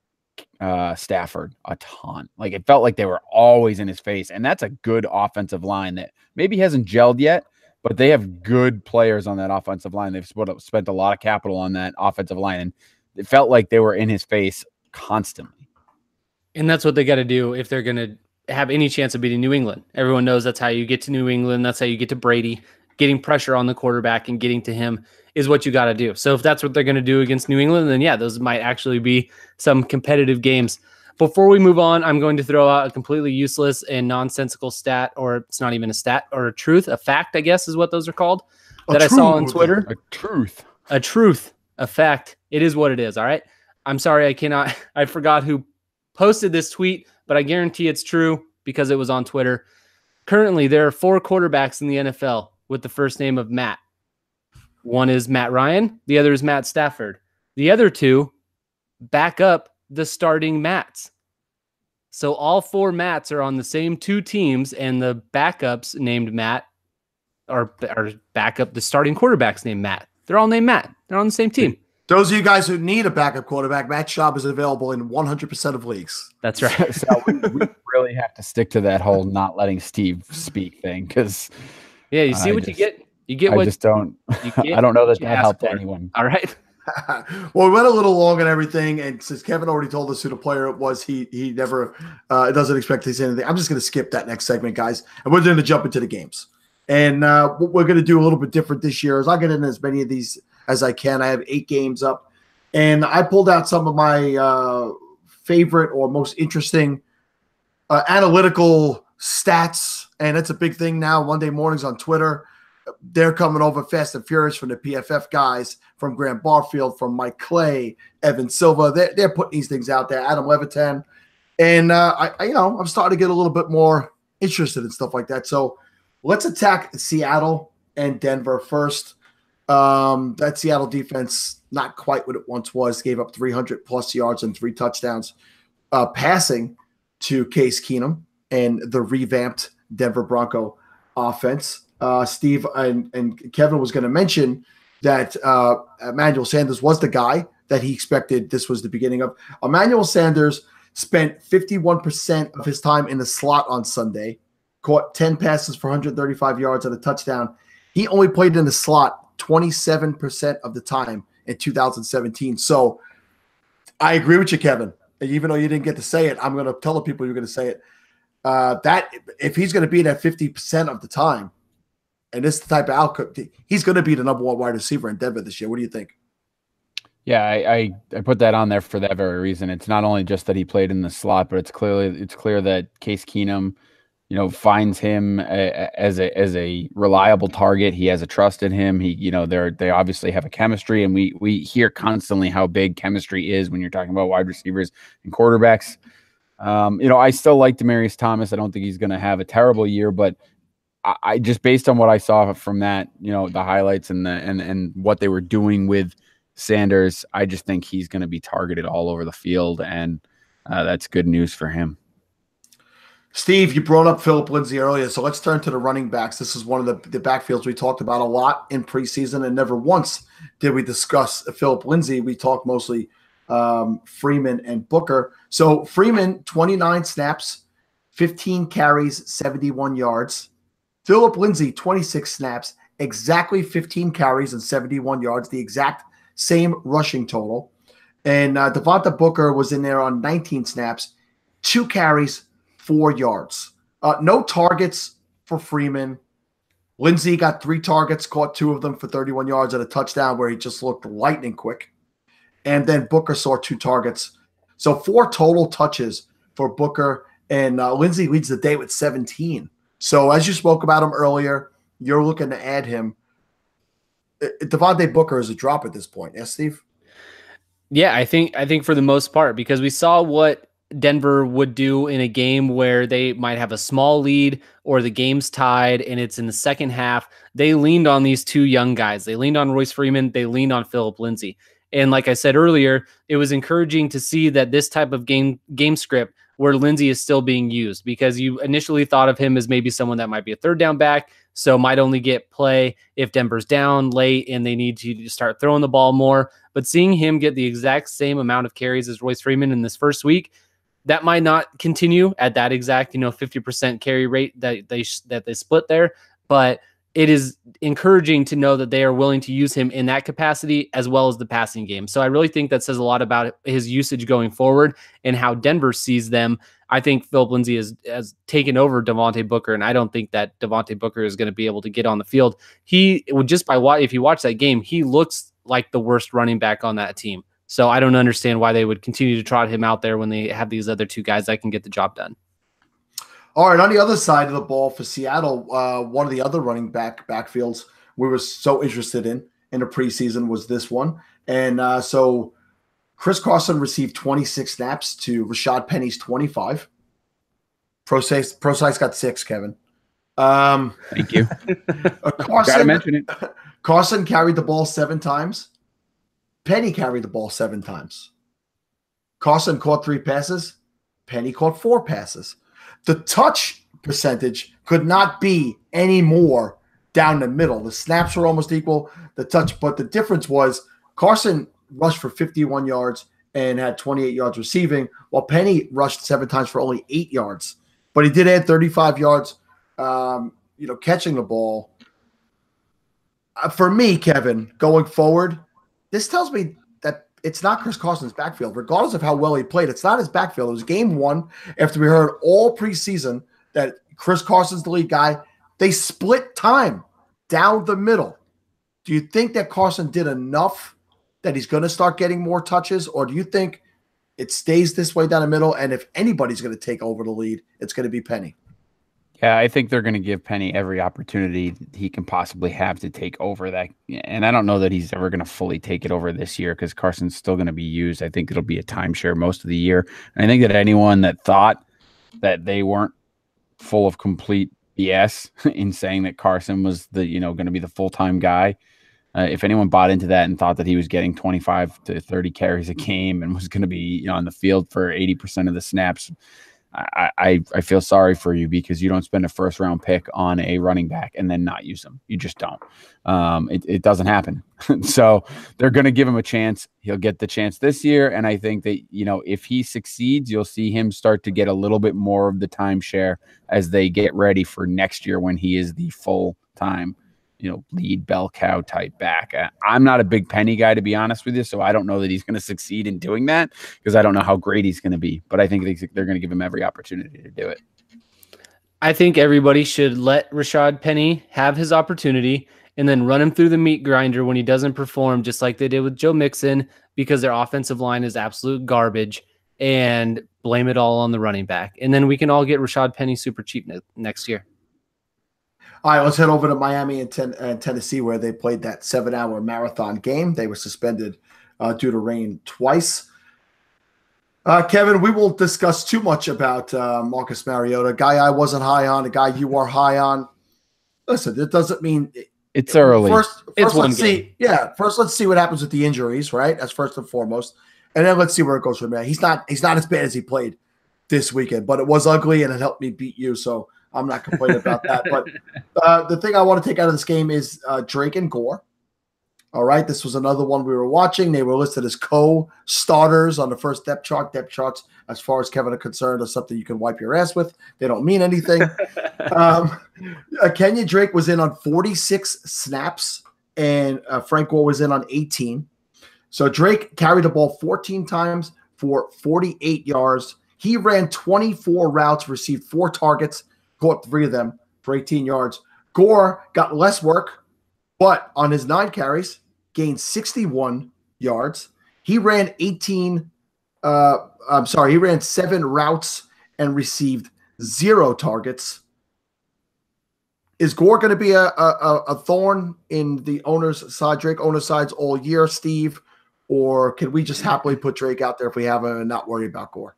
Stafford a ton. Like, it felt like they were always in his face, and that's a good offensive line that maybe hasn't gelled yet, but they have good players on that offensive line. They've spent a lot of capital on that offensive line, and it felt like they were in his face constantly. And that's what they got to do if they're going to have any chance of beating New England. Everyone knows that's how you get to New England. That's how you get to Brady. Getting pressure on the quarterback and getting to him is what you got to do. So if that's what they're going to do against New England, then yeah, those might actually be some competitive games. Before we move on, I'm going to throw out a completely useless and nonsensical stat, or it's not even a stat, or a fact, I guess is what those are called, that I saw on Twitter. A fact. It is what it is, all right? I'm sorry, I forgot who posted this tweet, but I guarantee it's true because it was on Twitter. Currently, there are 4 quarterbacks in the NFL with the first name of Matt. One is Matt Ryan. The other is Matt Stafford. The other 2 back up the starting Matts. So all 4 Matts are on the same 2 teams, and the backups named Matt are back up the starting quarterbacks named Matt. They're all named Matt. They're on the same team. Those of you guys who need a backup quarterback, Matt Schaub is available in 100% of leagues. That's right. So we really have to stick to that whole not letting Steve speak thing, because you see what you get. You get what I just don't. I don't know that helped anyone. All right. Well, we went a little long and everything, and since Kevin already told us who the player it was, he never doesn't expect to say anything. I'm just going to skip that next segment, guys, and we're going to jump into the games. And what we're going to do a little bit different this year is I'll get in as many of these as I can. I have 8 games up, and I pulled out some of my favorite or most interesting analytical stats, and it's a big thing now. Monday mornings on Twitter, they're coming over fast and furious from the PFF guys, from Grant Barfield, from Mike Clay, Evan Silva. They're putting these things out there. Adam Levitan, and I'm starting to get a little bit more interested in stuff like that. So let's attack Seattle and Denver first. That Seattle defense, not quite what it once was, gave up 300+ yards and 3 touchdowns passing to Case Keenum and the revamped Denver Bronco offense. Steve and Kevin was going to mention that Emmanuel Sanders was the guy that he expected this was the beginning of. Emmanuel Sanders spent 51% of his time in the slot on Sunday, caught 10 passes for 135 yards and a touchdown. He only played in the slot 27% of the time in 2017. So I agree with you, Kevin. Even though you didn't get to say it, I'm going to tell the people you're going to say it. That if he's going to be in at 50% of the time, and this type of outcome, he's going to be the number one wide receiver in Denver this year. What do you think? Yeah, I put that on there for that very reason. It's not only just that he played in the slot, but it's clear that Case Keenum, finds him as a reliable target. He has a trust in him. They obviously have a chemistry, and we hear constantly how big chemistry is when you're talking about wide receivers and quarterbacks. I still like Demaryius Thomas. I don't think he's going to have a terrible year, but I just based on what I saw from that, the highlights and what they were doing with Sanders, I just think he's going to be targeted all over the field, and that's good news for him. Steve, you brought up Phillip Lindsay earlier, so let's turn to the running backs. This is one of the backfields we talked about a lot in preseason, and never once did we discuss Phillip Lindsay. We talked mostly Freeman and Booker. So Freeman, 29 snaps, 15 carries, 71 yards. Phillip Lindsay, 26 snaps, exactly 15 carries and 71 yards, the exact same rushing total. And Devonta Booker was in there on 19 snaps, 2 carries, 4 yards. No targets for Freeman. Lindsay got 3 targets, caught 2 of them for 31 yards and a touchdown where he just looked lightning quick. And then Booker saw 2 targets. So 4 total touches for Booker, and Lindsay leads the day with 17. So as you spoke about him earlier, you're looking to add him. Devontae Booker is a drop at this point. Yes, Steve? Yeah, I think for the most part, because we saw what Denver would do in a game where they might have a small lead or the game's tied and it's in the second half. They leaned on these 2 young guys. They leaned on Royce Freeman. They leaned on Phillip Lindsay. And like I said earlier, it was encouraging to see that this type of game script where Lindsay is still being used, because you initially thought of him as maybe someone that might be a third down back, so might only get play if Denver's down late and they need to start throwing the ball more. But seeing him get the exact same amount of carries as Royce Freeman in this first week, that might not continue at that exact 50% carry rate that they split there, but it is encouraging to know that they are willing to use him in that capacity as well as the passing game. So I really think that says a lot about his usage going forward and how Denver sees them. I think Phillip Lindsay has taken over Devontae Booker, and I don't think that Devontae Booker is going to be able to get on the field. If you watch that game, he looks like the worst running back on that team. So I don't understand why they would continue to trot him out there when they have these other 2 guys that can get the job done. All right, on the other side of the ball for Seattle, one of the other running backfields we were so interested in the preseason was this one. And so Chris Carson received 26 snaps to Rashad Penny's 25. Procise got 6, Kevin. Thank you. Gotta mention it. Carson carried the ball 7 times. Penny carried the ball 7 times. Carson caught 3 passes. Penny caught 4 passes. The touch percentage could not be any more down the middle. The snaps were almost equal, but the difference was Carson rushed for 51 yards and had 28 yards receiving, while Penny rushed 7 times for only 8 yards. But he did add 35 yards, catching the ball. For me, Kevin, going forward, this tells me that it's not Chris Carson's backfield. Regardless of how well he played, it's not his backfield. It was game 1 after we heard all preseason that Chris Carson's the lead guy. They split time down the middle. Do you think that Carson did enough that he's going to start getting more touches, or do you think it stays this way down the middle, and if anybody's going to take over the lead, it's going to be Penny? Yeah, I think they're going to give Penny every opportunity he can possibly have to take over that. And I don't know that he's ever going to fully take it over this year because Carson's still going to be used. I think it'll be a timeshare most of the year. And I think that anyone that thought that they weren't full of complete BS in saying that Carson was going to be the full-time guy, if anyone bought into that and thought that he was getting 25 to 30 carries a game and was going to be on the field for 80% of the snaps, I feel sorry for you because you don't spend a first round pick on a running back and then not use him. You just don't. It doesn't happen. So they're going to give him a chance. He'll get the chance this year. And I think that, if he succeeds, you'll see him start to get a little bit more of the timeshare as they get ready for next year when he is the full time, lead bell cow type back. I'm not a big Penny guy, to be honest with you. So I don't know that he's going to succeed in doing that because I don't know how great he's going to be, but I think they're going to give him every opportunity to do it. I think everybody should let Rashad Penny have his opportunity and then run him through the meat grinder when he doesn't perform, just like they did with Joe Mixon, because their offensive line is absolute garbage, and blame it all on the running back. And then we can all get Rashad Penny super cheap next year. All right, let's head over to Miami and Tennessee, where they played that 7-hour marathon game. They were suspended due to rain twice. Kevin, we won't discuss too much about Marcus Mariota, a guy I wasn't high on, a guy you are high on. Listen, it doesn't mean it's early. First let's see. Yeah, first let's see what happens with the injuries, right? That's first and foremost, and then let's see where it goes from there. He's not as bad as he played this weekend, but it was ugly and it helped me beat you, so I'm not complaining about that. But the thing I want to take out of this game is Drake and Gore. All right, this was another one we were watching. They were listed as co-starters on the first depth chart. Depth charts, as far as Kevin are concerned, are something you can wipe your ass with. They don't mean anything. Kenyon Drake was in on 46 snaps, and Frank Gore was in on 18. So Drake carried the ball 14 times for 48 yards. He ran 24 routes, received 4 targets, caught 3 of them for 18 yards. Gore got less work, but on his 9 carries, gained 61 yards. He ran 7 routes and received 0 targets. Is Gore going to be a thorn in the owner's side, Drake owner's sides all year, Steve? Or can we just happily put Drake out there if we have him and not worry about Gore?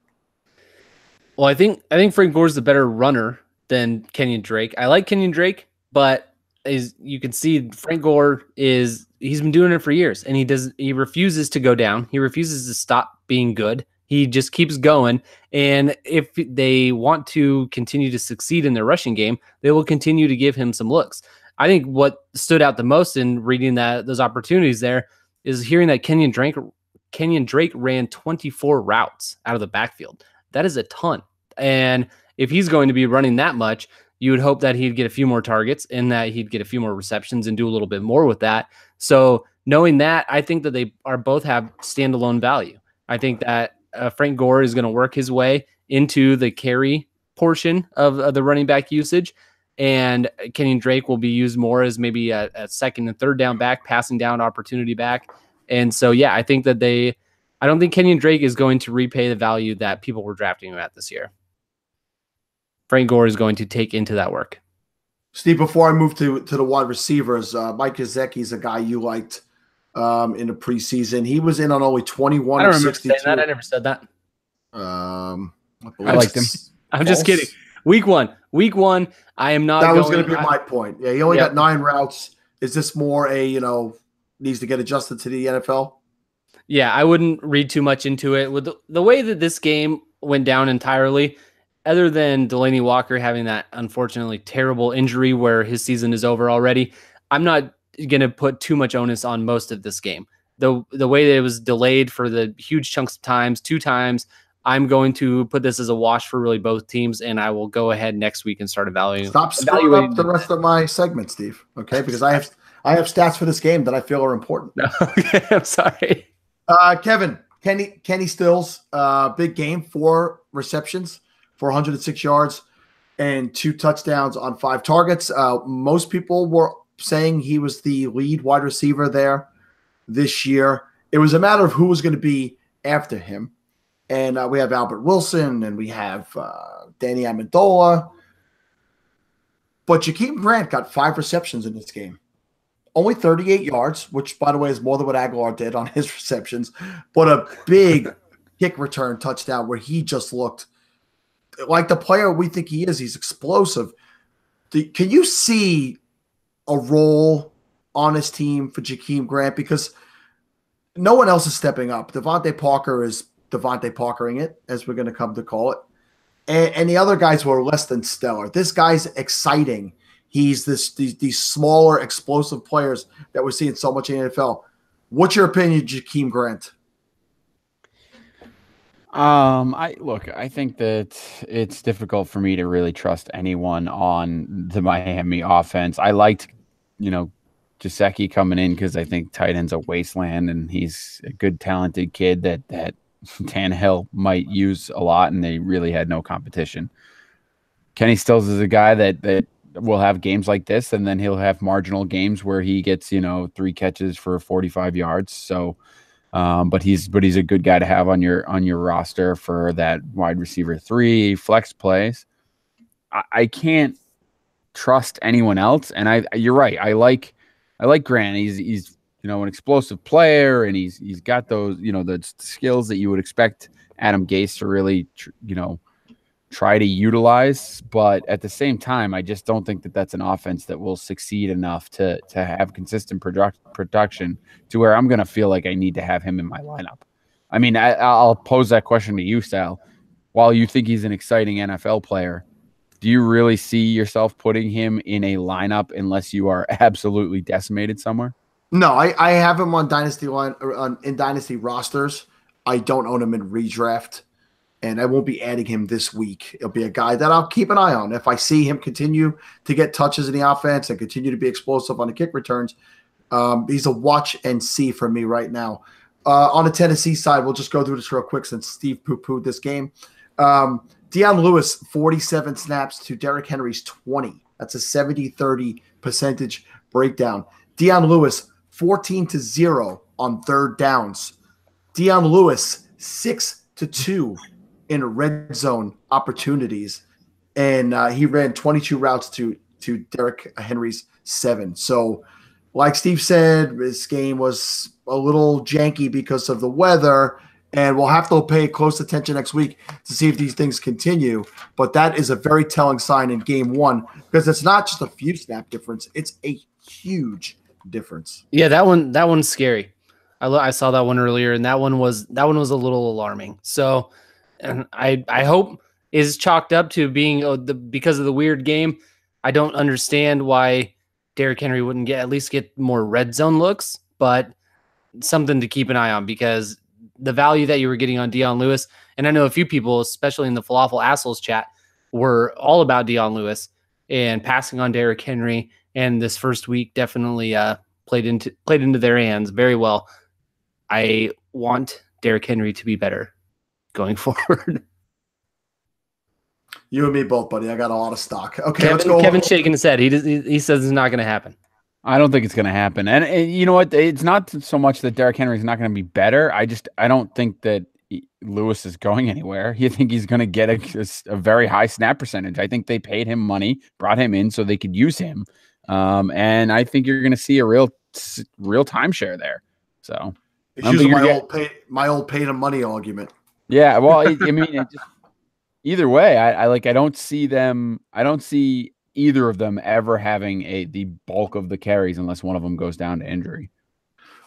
Well, I think Frank Gore's the better runner than Kenyon Drake. I like Kenyon Drake, but as you can see, Frank Gore he's been doing it for years, and he refuses to go down. He refuses to stop being good. He just keeps going. And if they want to continue to succeed in their rushing game, they will continue to give him some looks. I think what stood out the most in reading those opportunities there is hearing that Kenyon Drake ran 24 routes out of the backfield. That is a ton. And if he's going to be running that much, you would hope that he'd get a few more targets and that he'd get a few more receptions and do a little bit more with that. So knowing that, I think that they are both have standalone value. I think that Frank Gore is going to work his way into the carry portion of the running back usage, and Kenyon Drake will be used more as maybe a second and third down back, passing down opportunity back. And so, yeah, I think that I don't think Kenyon Drake is going to repay the value that people were drafting him at this year. Frank Gore is going to take into that work. Steve, before I move to the wide receivers, Mike Gesicki's a guy you liked in the preseason. He was in on only 21 of 62. I never said that. I liked him. I'm just kidding. Week one, I am not. That was going to be my point. Yeah, he only got 9 routes. Is this more needs to get adjusted to the NFL? Yeah, I wouldn't read too much into it. With the way that this game went down entirely, other than Delaney Walker having that unfortunately terrible injury where his season is over already, I'm not going to put too much onus on most of this game. The way that it was delayed for the huge chunks of times, 2 times, I'm going to put this as a wash for really both teams, and I will go ahead next week and start evaluating. Stop screwing up the rest of my segment, Steve. Okay, because I have stats for this game that I feel are important. Okay, I'm sorry. Kevin, Kenny Stills, big game, 4 receptions for 106 yards and 2 touchdowns on 5 targets. Most people were saying he was the lead wide receiver there this year. It was a matter of who was going to be after him. And we have Albert Wilson and we have Danny Amendola. But Jakeem Grant got 5 receptions in this game. Only 38 yards, which, by the way, is more than what Aguilar did on his receptions. But a big kick return touchdown where he just looked like the player we think he is. He's explosive. Can you see a role on his team for Jakeem Grant? Because no one else is stepping up. Devontae Parker is Devontae Parkering it, as we're going to come to call it. and the other guys were less than stellar. This guy's exciting. He's these smaller, explosive players that we're seeing so much in the NFL. What's your opinion, Jakeem Grant? I think that it's difficult for me to really trust anyone on the Miami offense. I liked, Gesicki coming in because I think tight end's a wasteland, and he's a good, talented kid that Tannehill might use a lot, and they really had no competition. Kenny Stills is a guy that will have games like this, and then he'll have marginal games where he gets 3 catches for 45 yards. So. But he's a good guy to have on your roster for that wide receiver 3 flex plays. I can't trust anyone else, and you're right. I like Grant. He's an explosive player, and he's got those the skills that you would expect Adam Gase to really try to utilize. But at the same time, I just don't think that that's an offense that will succeed enough to have consistent production to where I'm going to feel like I need to have him in my lineup. I mean, I'll pose that question to you, Sal. While you think he's an exciting NFL player, do you really see yourself putting him in a lineup unless you are absolutely decimated somewhere? No, I have him on in dynasty rosters. I don't own him in redraft. And I won't be adding him this week. It'll be a guy that I'll keep an eye on. If I see him continue to get touches in the offense and continue to be explosive on the kick returns, he's a watch and see for me right now. On the Tennessee side, we'll just go through this real quick since Steve poo-pooed this game. Dion Lewis, 47 snaps to Derrick Henry's 20. That's a 70-30 percentage breakdown. Dion Lewis, 14-0 on third downs. Dion Lewis, 6-2 in red zone opportunities, and he ran 22 routes to Derrick Henry's 7. So, like Steve said, this game was a little janky because of the weather, and we'll have to pay close attention next week to see if these things continue. But that is a very telling sign in game 1 because it's not just a few snap difference; it's a huge difference. Yeah, that one's scary. I saw that one earlier, and that one was a little alarming. So, and I hope is chalked up to being because of the weird game. I don't understand why Derrick Henry wouldn't at least get more red zone looks, but something to keep an eye on because the value that you were getting on Dion Lewis, and I know a few people, especially in the Falafel Assholes chat, were all about Dion Lewis and passing on Derrick Henry, and this first week definitely played into their hands very well. I want Derrick Henry to be better going forward. You and me both, buddy. I got a lot of stock. Okay, let's go. Kevin's shaking his head. He says it's not going to happen. I don't think it's going to happen. And you know what? It's not so much that Derrick Henry is not going to be better. I don't think that Lewis is going anywhere. You think he's going to get a very high snap percentage. I think they paid him money, brought him in so they could use him. And I think you're going to see a real timeshare there. So it's using my old paid him money argument. Yeah, well, I mean, either way, I don't see either of them ever having the bulk of the carries unless one of them goes down to injury.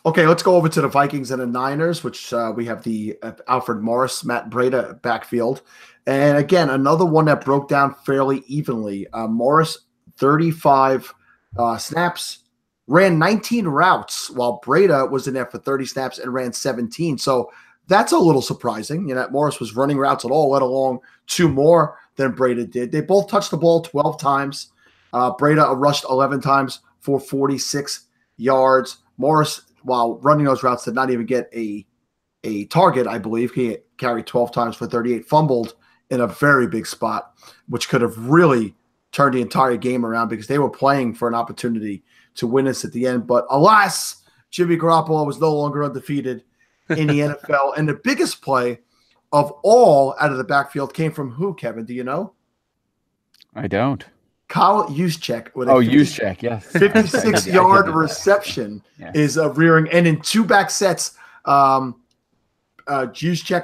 Okay, let's go over to the Vikings and the Niners, which we have the Alfred Morris, Matt Breida backfield. And again, another one that broke down fairly evenly. Morris, 35 snaps, ran 19 routes, while Breida was in there for 30 snaps and ran 17. So that's a little surprising. Morris was running routes at all, let alone 2 more than Breida did. They both touched the ball 12 times. Breida rushed 11 times for 46 yards. Morris, while running those routes, did not even get a target, I believe. He carried 12 times for 38, fumbled in a very big spot, which could have really turned the entire game around because they were playing for an opportunity to win this at the end. But alas, Jimmy Garoppolo was no longer undefeated in the NFL. And the biggest play of all out of the backfield came from who, Kevin? Do you know? I don't. Kyle Juszczyk with a Juszczyk, yes. 56-yard reception is rearing. And in 2 back sets, Juszczyk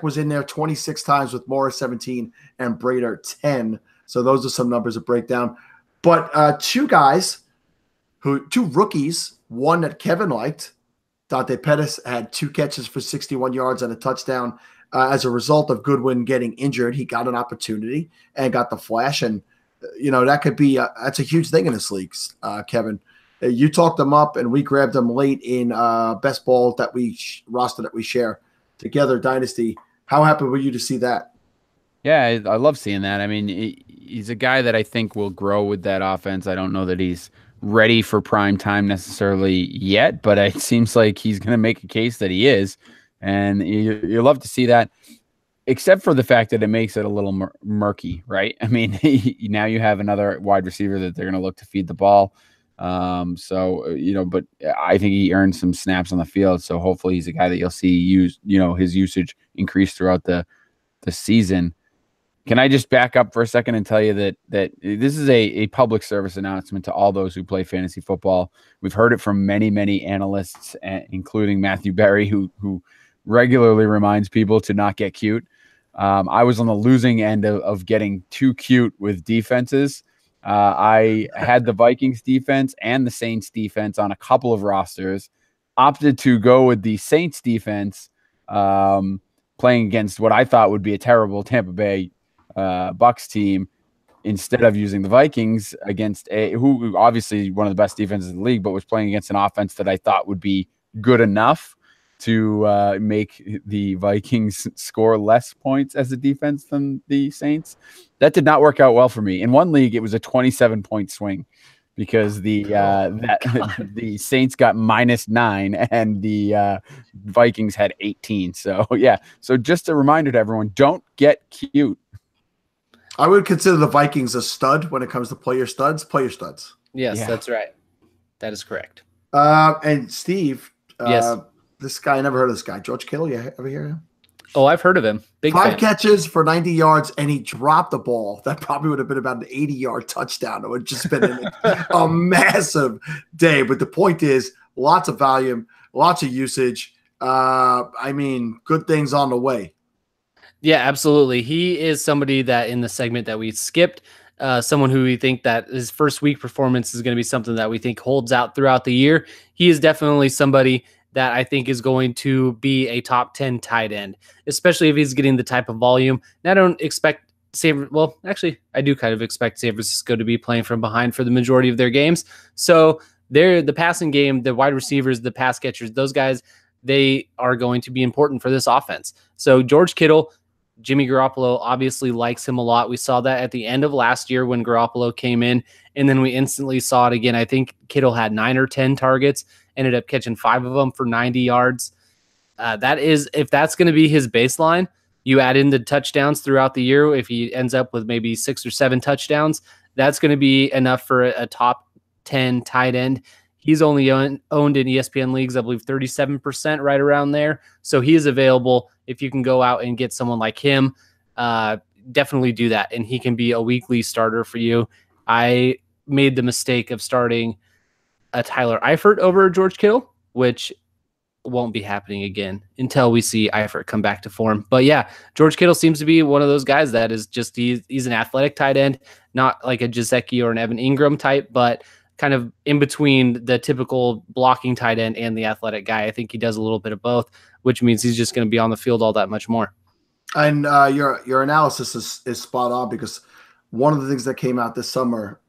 was in there 26 times with Morris 17 and Breida 10. So those are some numbers to break down. But 2 rookies, one that Kevin liked. Dante Pettis had 2 catches for 61 yards and a touchdown. as a result of Goodwin getting injured, he got an opportunity and got the flash. And, that could be that's a huge thing in this league, Kevin. You talked them up, and we grabbed them late in best ball roster that we share together, Dynasty. How happy were you to see that? Yeah, I love seeing that. I mean, he's a guy that I think will grow with that offense. I don't know that he's ready for prime time necessarily yet, but it seems like he's going to make a case that he is. And you love to see that, except for the fact that it makes it a little murky, right? I mean, now you have another wide receiver that they're going to look to feed the ball. But I think he earned some snaps on the field. So hopefully he's a guy that you'll see his usage increase throughout the season. Can I just back up for a second and tell you that this is a public service announcement to all those who play fantasy football. We've heard it from many, many analysts, including Matthew Berry, who regularly reminds people to not get cute. I was on the losing end of getting too cute with defenses. I had the Vikings defense and the Saints defense on a couple of rosters, opted to go with the Saints defense, playing against what I thought would be a terrible Tampa Bay Bucks team, instead of using the Vikings against who obviously one of the best defenses in the league, but was playing against an offense that I thought would be good enough to make the Vikings score less points as a defense than the Saints. That did not work out well for me. In one league, it was a 27-point swing because the Saints got -9 and the Vikings had 18. So yeah. So just a reminder to everyone: don't get cute. I would consider the Vikings a stud when it comes to play your studs. Play your studs. Yes, that's right. That is correct. And Steve, yes. This guy, I never heard of this guy. George Kittle, you ever hear him? Oh, I've heard of him. Big 5 catches for 90 yards, and he dropped the ball. That probably would have been about an 80-yard touchdown. It would have just been a massive day. But the point is, lots of volume, lots of usage. Good things on the way. Yeah, absolutely. He is somebody that in the segment that we skipped, someone who we think that his first week performance is going to be something that we think holds out throughout the year. He is definitely somebody that I think is going to be a top 10 tight end, especially if he's getting the type of volume. And I don't expect I do kind of expect San Francisco to be playing from behind for the majority of their games. So the passing game, the wide receivers, the pass catchers, those guys, they are going to be important for this offense. So George Kittle, Jimmy Garoppolo obviously likes him a lot. We saw that at the end of last year when Garoppolo came in, and then we instantly saw it again. I think Kittle had 9 or 10 targets, ended up catching 5 of them for 90 yards. If that's going to be his baseline, you add in the touchdowns throughout the year. If he ends up with maybe 6 or 7 touchdowns, that's going to be enough for a top 10 tight end. He's only owned in ESPN leagues, I believe 37%, right around there. So he is available. If you can go out and get someone like him, definitely do that. And he can be a weekly starter for you. I made the mistake of starting a Tyler Eifert over George Kittle, which won't be happening again until we see Eifert come back to form. But yeah, George Kittle seems to be one of those guys that is just, he's an athletic tight end, not like a Gesicki or an Evan Ingram type, but kind of in between the typical blocking tight end and the athletic guy. I think he does a little bit of both, which means he's just going to be on the field all that much more. And your analysis is spot on, because one of the things that came out this summer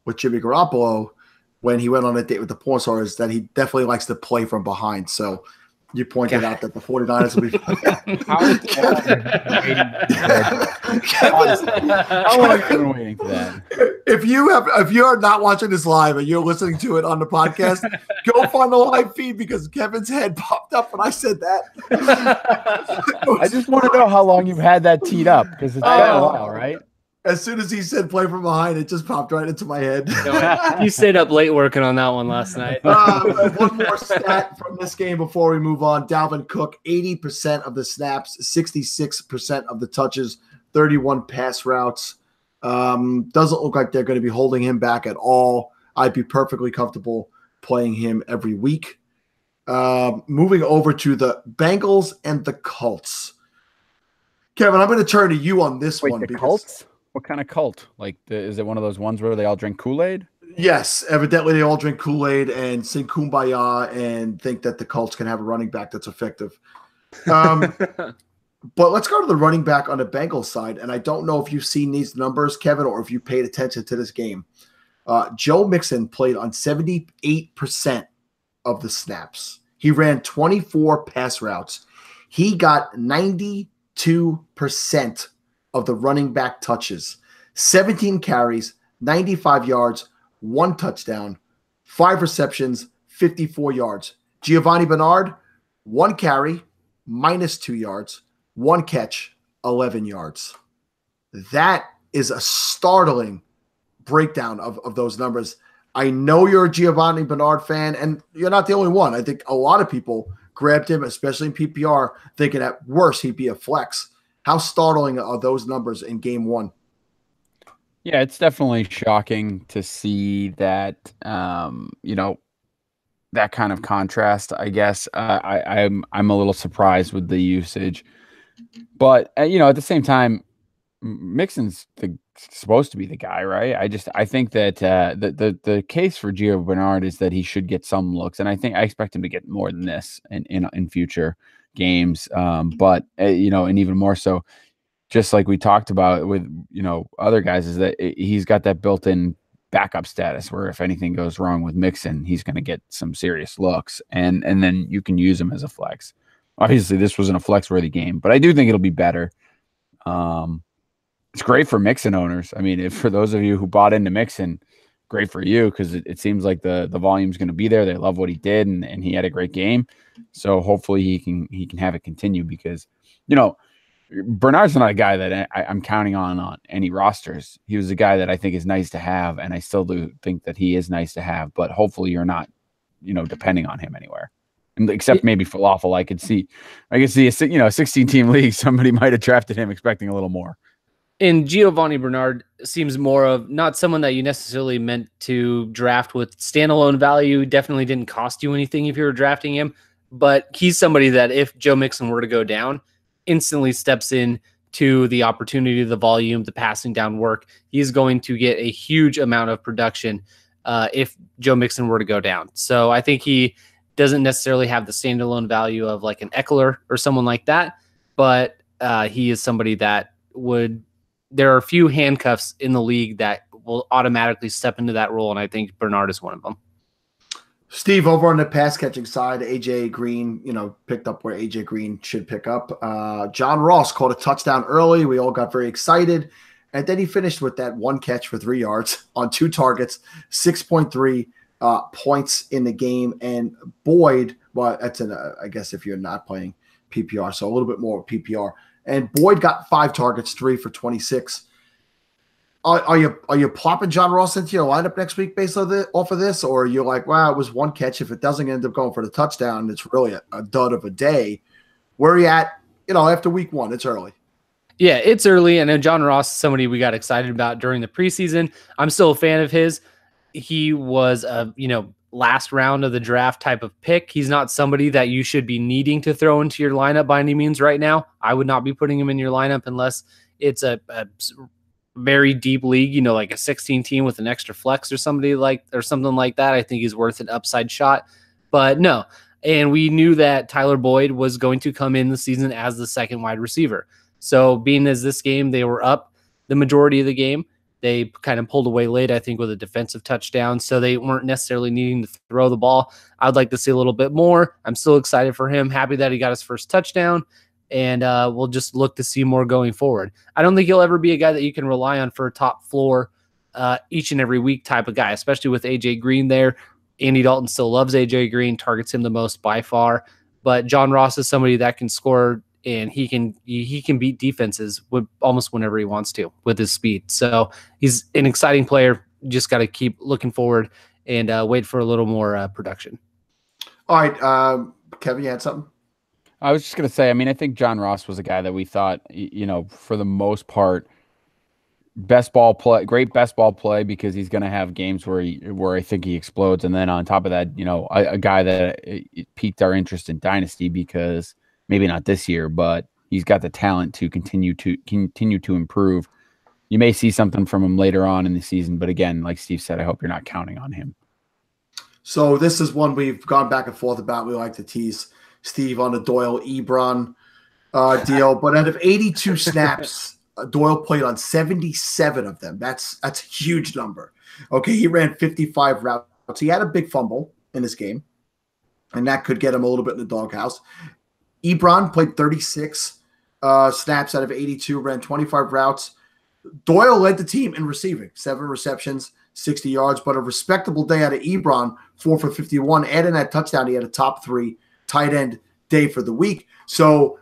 with Jimmy Garoppolo when he went on a date with the porn star is that he definitely likes to play from behind. So you pointed out that the 49ers will be How long have you been waiting for that? If you are not watching this live and you're listening to it on the podcast, go find the live feed, because Kevin's head popped up when I said that. I just want to know how long you've had that teed up, because it's been a while, right? As soon as he said play from behind, it just popped right into my head. You stayed up late working on that one last night. One more stat from this game before we move on. Dalvin Cook, 80% of the snaps, 66% of the touches, 31 pass routes. Doesn't look like they're going to be holding him back at all. I'd be perfectly comfortable playing him every week. Moving over to the Bengals and the Colts. Kevin, I'm going to turn to you on this one. The Colts? What kind of cult? Like, is it one of those ones where they all drink Kool-Aid? Yes, evidently they all drink Kool-Aid and sing Kumbaya and think that the Colts can have a running back that's effective. But let's go to the running back on the Bengals side. And I don't know if you've seen these numbers, Kevin, or if you paid attention to this game. Joe Mixon played on 78% of the snaps. He ran 24 pass routes. He got 92% of the running back touches, 17 carries, 95 yards, 1 touchdown, 5 receptions, 54 yards. Giovanni Bernard, 1 carry, -2 yards, 1 catch, 11 yards. That is a startling breakdown of those numbers. I know you're a Giovanni Bernard fan, and you're not the only one. I think a lot of people grabbed him, especially in PPR, thinking at worst he'd be a flex. How startling are those numbers in game 1? Yeah, it's definitely shocking to see that, that kind of contrast, I guess. I'm a little surprised with the usage. But, at the same time, Mixon's supposed to be the guy, right? I think that the case for Gio Bernard is that he should get some looks, and I expect him to get more than this in future games. But and even more so, just like we talked about with other guys, is that he's got that built-in backup status where if anything goes wrong with Mixon, he's going to get some serious looks, and then you can use him as a flex. Obviously, this wasn't a flex-worthy game, but I do think it'll be better. It's great for Mixon owners. I mean, for those of you who bought into Mixon, great for you, because it seems like the volume's going to be there. They love what he did, and he had a great game. So hopefully he can have it continue, because Bernard's not a guy that I'm counting on any rosters. He was a guy that I think is nice to have, and I still do think that he is nice to have. But hopefully you're not depending on him anywhere. Except maybe Falafel. I could see a 16-team league, somebody might have drafted him expecting a little more. And Giovanni Bernard seems more of not someone that you necessarily meant to draft with standalone value. Definitely didn't cost you anything if you were drafting him, but he's somebody that if Joe Mixon were to go down, instantly steps in to the opportunity, the volume, the passing down work. He's going to get a huge amount of production if Joe Mixon were to go down. So I think he doesn't necessarily have the standalone value of like an Eckler or someone like that, but he is somebody that would. There are a few handcuffs in the league that will automatically step into that role, and I think Bernard is one of them. Steve, over on the pass catching side, AJ Green, picked up where AJ Green should pick up. John Ross caught a touchdown early. We all got very excited. And then he finished with that 1 catch for 3 yards on 2 targets, 6.3 points in the game. And Boyd, well, that's I guess if you're not playing PPR, so a little bit more PPR. And Boyd got 5 targets, 3 for 26. Are you plopping John Ross into your lineup next week based off of this, or are you like, wow, it was 1 catch. If it doesn't end up going for the touchdown, it's really a dud of a day. Where are you at? After week 1, it's early. Yeah, it's early. I know John Ross is somebody we got excited about during the preseason. I'm still a fan of his. He was a last round of the draft type of pick. He's not somebody that you should be needing to throw into your lineup by any means right now. I would not be putting him in your lineup unless it's a very deep league, like a 16 team with an extra flex or something like that. I think he's worth an upside shot, but no. And we knew that Tyler Boyd was going to come in the season as the second wide receiver. So being as this game, they were up the majority of the game. They kind of pulled away late, I think, with a defensive touchdown. So they weren't necessarily needing to throw the ball. I'd like to see a little bit more. I'm still excited for him. Happy that he got his first touchdown. And we'll just look to see more going forward. I don't think he'll ever be a guy that you can rely on for a top floor each and every week type of guy, especially with AJ Green there. Andy Dalton still loves AJ Green, targets him the most by far. But John Ross is somebody that can score, and he can beat defenses almost whenever he wants to with his speed. So he's an exciting player. Just got to keep looking forward and wait for a little more production. All right, Kevin, you had something? I was just going to say, I think John Ross was a guy that we thought, for the most part, great best ball play, because he's going to have games where I think he explodes. And then on top of that, a guy that piqued our interest in Dynasty, because maybe not this year, but he's got the talent to continue to improve. You may see something from him later on in the season, but again, like Steve said, I hope you're not counting on him. So this is one we've gone back and forth about. We like to tease Steve on the Doyle Ebron deal. But out of 82 snaps, Doyle played on 77 of them. That's a huge number. Okay, he ran 55 routes. He had a big fumble in this game, and that could get him a little bit in the doghouse. Ebron played 36 snaps out of 82, ran 25 routes. Doyle led the team in receiving, 7 receptions, 60 yards, but a respectable day out of Ebron, 4 for 51. Adding that touchdown, he had a top 3 tight end day for the week. So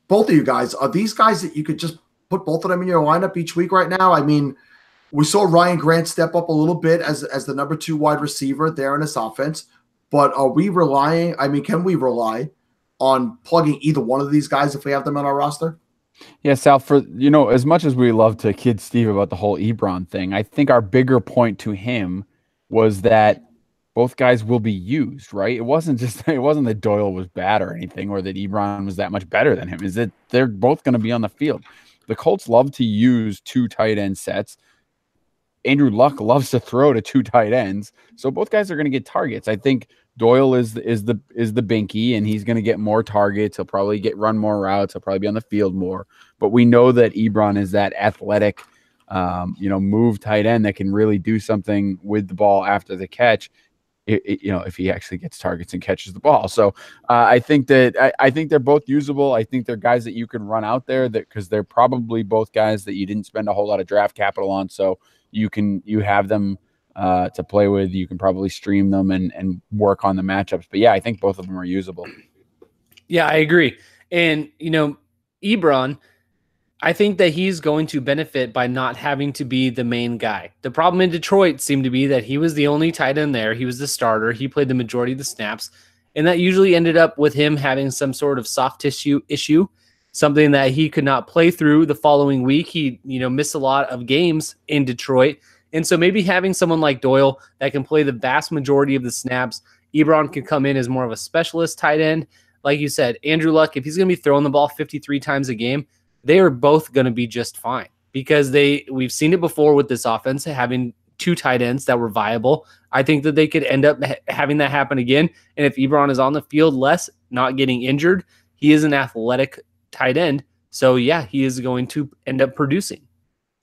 both of you guys, are these guys that you could just put both of them in your lineup each week right now? I mean, we saw Ryan Grant step up a little bit as the number 2 wide receiver there in this offense, but are we relying – I mean, can we rely on plugging either one of these guys if we have them on our roster? Yeah, Sal, for as much as we love to kid Steve about the whole Ebron thing, I think our bigger point to him was that both guys will be used, right? It wasn't that Doyle was bad or anything, or that Ebron was that much better than him. Is that they're both going to be on the field. The Colts love to use 2 tight end sets. Andrew Luck loves to throw to 2 tight ends, so both guys are going to get targets. I think Doyle is the binky, and he's going to get more targets. He'll probably run more routes. He'll probably be on the field more. But we know that Ebron is that athletic, move tight end that can really do something with the ball after the catch. If he actually gets targets and catches the ball. So I think they're both usable. I think they're guys that you can run out there because they're probably both guys that you didn't spend a whole lot of draft capital on. So you have them to play with. You can probably stream them and work on the matchups. But yeah, I think both of them are usable. Yeah, I agree. And, Ebron, I think that he's going to benefit by not having to be the main guy. The problem in Detroit seemed to be that he was the only tight end there. He was the starter. He played the majority of the snaps. And that usually ended up with him having some sort of soft tissue issue, something that he could not play through the following week. He, missed a lot of games in Detroit. And so maybe having someone like Doyle that can play the vast majority of the snaps, Ebron can come in as more of a specialist tight end. Like you said, Andrew Luck, if he's going to be throwing the ball 53 times a game, they are both going to be just fine because we've seen it before with this offense, having 2 tight ends that were viable. I think that they could end up having that happen again. And if Ebron is on the field less, not getting injured, he is an athletic tight end. So yeah, he is going to end up producing.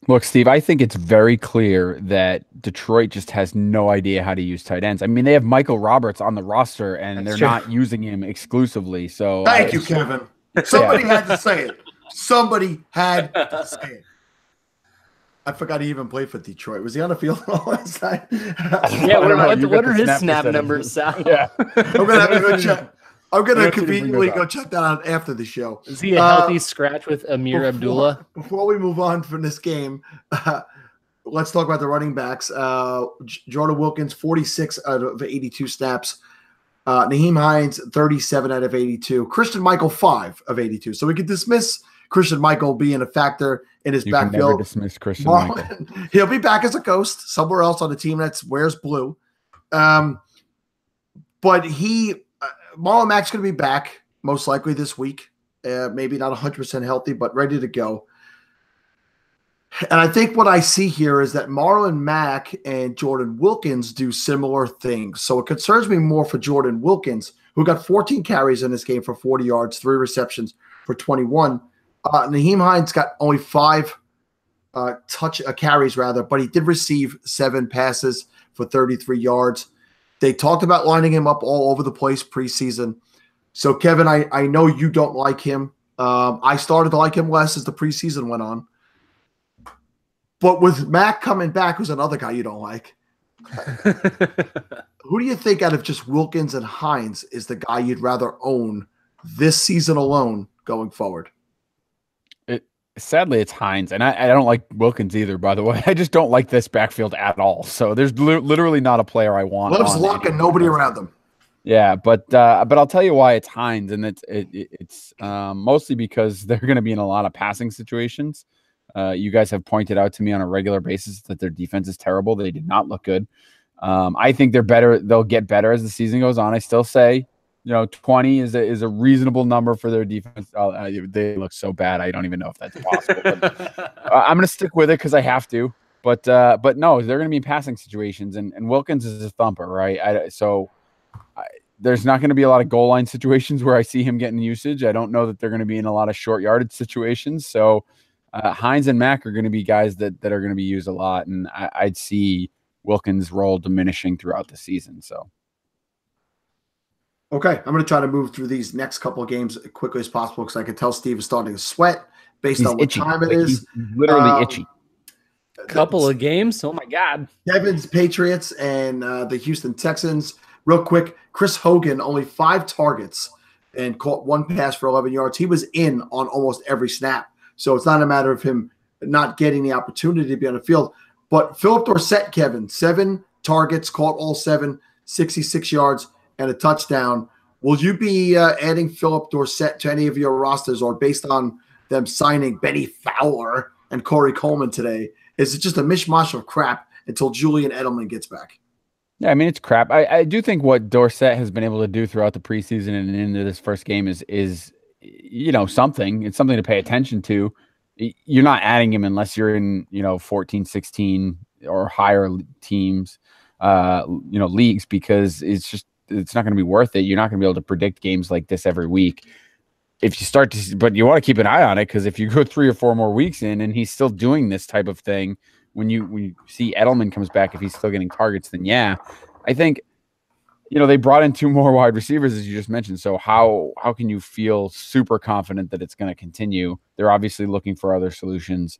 Look, Steve, I think it's very clear that Detroit just has no idea how to use tight ends. I mean, they have Michael Roberts on the roster, and they're not using him exclusively. So thank you, Kevin. Somebody had to say it. Somebody had to say it. I forgot he even played for Detroit. Was he on the field last night? Yeah, what are his snap numbers, Sal? Yeah. I'm going to have to go check. I'm going to conveniently go check that out after the show. Is he a healthy scratch with Amir Abdullah? Before we move on from this game, let's talk about the running backs. Jordan Wilkins, 46 out of 82 snaps. Nyheim Hines, 37 out of 82. Christian Michael, 5 of 82. So we could dismiss Christian Michael being a factor in his backfield. Can never dismiss Christian Michael. He'll be back as a ghost somewhere else on the team that wears blue. But Marlon Mack's going to be back most likely this week. Maybe not 100% healthy, but ready to go. And I think what I see here is that Marlon Mack and Jordan Wilkins do similar things. So it concerns me more for Jordan Wilkins, who got 14 carries in this game for 40 yards, 3 receptions for 21. Nyheim Hines got only 5 carries, but he did receive 7 passes for 33 yards. They talked about lining him up all over the place preseason. So, Kevin, I know you don't like him. I started to like him less as the preseason went on. But with Mack coming back, who's another guy you don't like, who do you think out of just Wilkins and Hines is the guy you'd rather own this season alone going forward? Sadly, it's Hines, and I don't like Wilkins either, by the way. I just don't like this backfield at all. So there's literally not a player I want. Loves Luck and nobody around them. Yeah, but I'll tell you why it's Hines, and it's mostly because they're going to be in a lot of passing situations. You guys have pointed out to me on a regular basis that their defense is terrible. They did not look good. I think they're better. They'll get better as the season goes on. I still say, 20 is a reasonable number for their defense. They look so bad. I don't even know if that's possible. But, I'm going to stick with it because I have to. But no, they're going to be in passing situations, and Wilkins is a thumper, right? there's not going to be a lot of goal line situations where I see him getting usage. I don't know that they're going to be in a lot of short yardage situations. So Hines and Mack are going to be guys that are going to be used a lot. And I'd see Wilkins' role diminishing throughout the season. So. Okay, I'm going to try to move through these next couple of games as quickly as possible because I can tell Steve is starting to sweat based on what time it is. He's literally itchy. Couple of games? Oh, my God. Kevin's Patriots and the Houston Texans. Real quick, Chris Hogan, only 5 targets and caught 1 pass for 11 yards. He was in on almost every snap. So it's not a matter of him not getting the opportunity to be on the field. But Philip Dorsett, Kevin, 7 targets, caught all 7, 66 yards, and a touchdown. Will you be adding Philip Dorsett to any of your rosters, or based on them signing Benny Fowler and Corey Coleman today, is it just a mishmash of crap until Julian Edelman gets back? Yeah, I mean, it's crap. I do think what Dorsett has been able to do throughout the preseason and into this first game is something. It's something to pay attention to. You're not adding him unless you're in, 14, 16 or higher teams, leagues, because it's not going to be worth it. You're not going to be able to predict games like this every week. If you start to, but you want to keep an eye on it, because if you go 3 or 4 more weeks in and he's still doing this type of thing, when you see Edelman comes back, if he's still getting targets, then yeah, I think, they brought in 2 more wide receivers, as you just mentioned. So how can you feel super confident that it's going to continue? They're obviously looking for other solutions.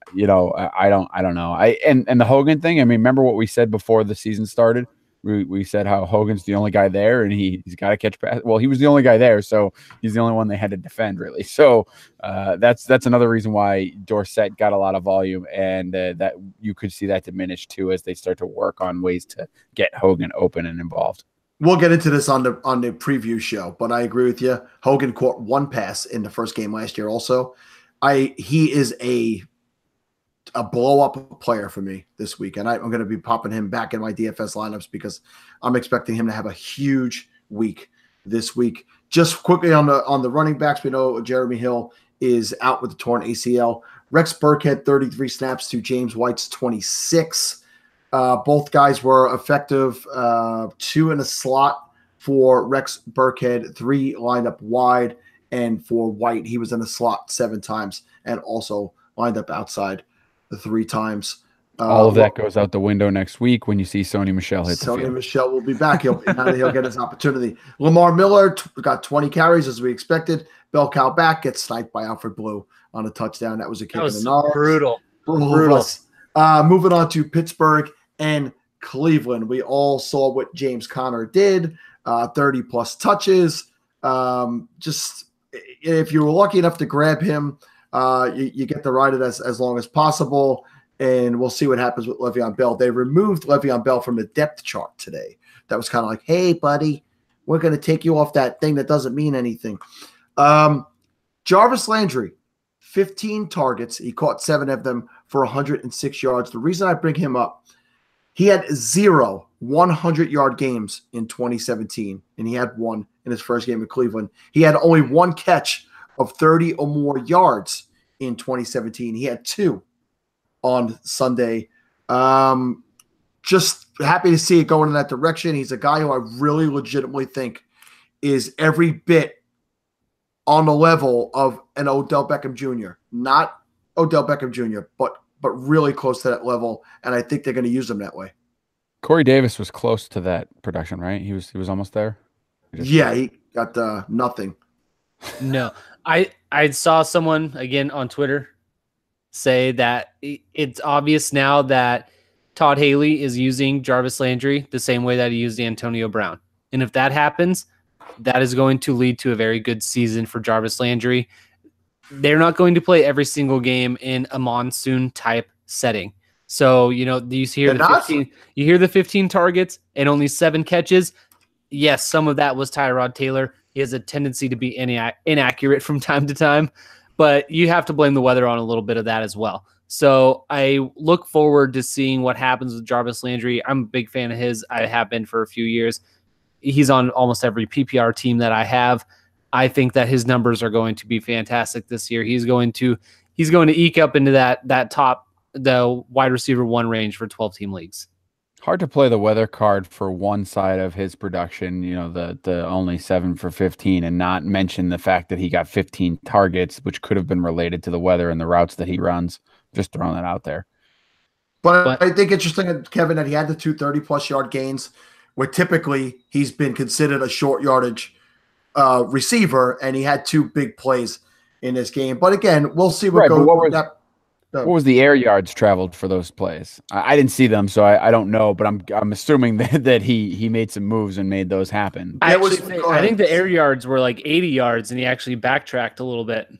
I don't know. And the Hogan thing, I mean, remember what we said before the season started? We said how Hogan's the only guy there, and he's got to catch pass. Well, he was the only guy there, so he's the only one they had to defend, really. So that's another reason why Dorsett got a lot of volume, and that you could see that diminish too as they start to work on ways to get Hogan open and involved. We'll get into this on the preview show, but I agree with you. Hogan caught 1 pass in the first game last year. Also, he is a blow-up player for me this week, and I'm going to be popping him back in my DFS lineups because I'm expecting him to have a huge week this week. Just quickly on the running backs, we know Jeremy Hill is out with the torn ACL. Rex Burkhead, 33 snaps to James White's 26. Both guys were effective, 2 in a slot for Rex Burkhead, 3 lined up wide, and for White, he was in a slot 7 times and also lined up outside 3 times. All of that goes out the window next week when you see Sony Michel hit the field. Sony Michel will be back. He'll get his opportunity. Lamar Miller got 20 carries as we expected. Bell cow back, gets sniped by Alfred Blue on a touchdown. That was a kick in the nuts. Brutal. Moving on to Pittsburgh and Cleveland. We all saw what James Conner did. 30-plus touches. Just if you were lucky enough to grab him, you get to ride it as long as possible, and we'll see what happens with Le'Veon Bell. They removed Le'Veon Bell from the depth chart today. That was kind of like, hey, buddy, we're going to take you off that thing that doesn't mean anything. Jarvis Landry, 15 targets. He caught 7 of them for 106 yards. The reason I bring him up, he had 0 100-yard games in 2017, and he had 1 in his first game with Cleveland. He had only 1 catch of 30 or more yards in 2017. He had 2 on Sunday. Just happy to see it going in that direction. He's a guy who I really legitimately think is every bit on the level of an Odell Beckham Jr. Not Odell Beckham Jr., but really close to that level, and I think they're going to use him that way. Corey Davis was close to that production, right? He was almost there. He got nothing. No, I saw someone again on Twitter say that it's obvious now that Todd Haley is using Jarvis Landry the same way that he used Antonio Brown. And if that happens, that is going to lead to a very good season for Jarvis Landry. They're not going to play every single game in a monsoon type setting. So, you hear the 15 targets and only 7 catches. Yes, some of that was Tyrod Taylor. He has a tendency to be inaccurate from time to time, but you have to blame the weather on a little bit of that as well. So I look forward to seeing what happens with Jarvis Landry. I'm a big fan of his. I have been for a few years. He's on almost every PPR team that I have. I think that his numbers are going to be fantastic this year. He's going to eke up into that top, the wide receiver 1 range for 12-team leagues. Hard to play the weather card for one side of his production, the only 7 for 15, and not mention the fact that he got 15 targets, which could have been related to the weather and the routes that he runs. Just throwing that out there. But I think interesting, Kevin, that he had the 230-plus yard gains, where typically he's been considered a short yardage receiver, and he had 2 big plays in this game. But again, we'll see what goes. What was the air yards traveled for those plays? I didn't see them, so I don't know. But I'm assuming that he made some moves and made those happen. I think the air yards were like 80 yards, and he actually backtracked a little bit.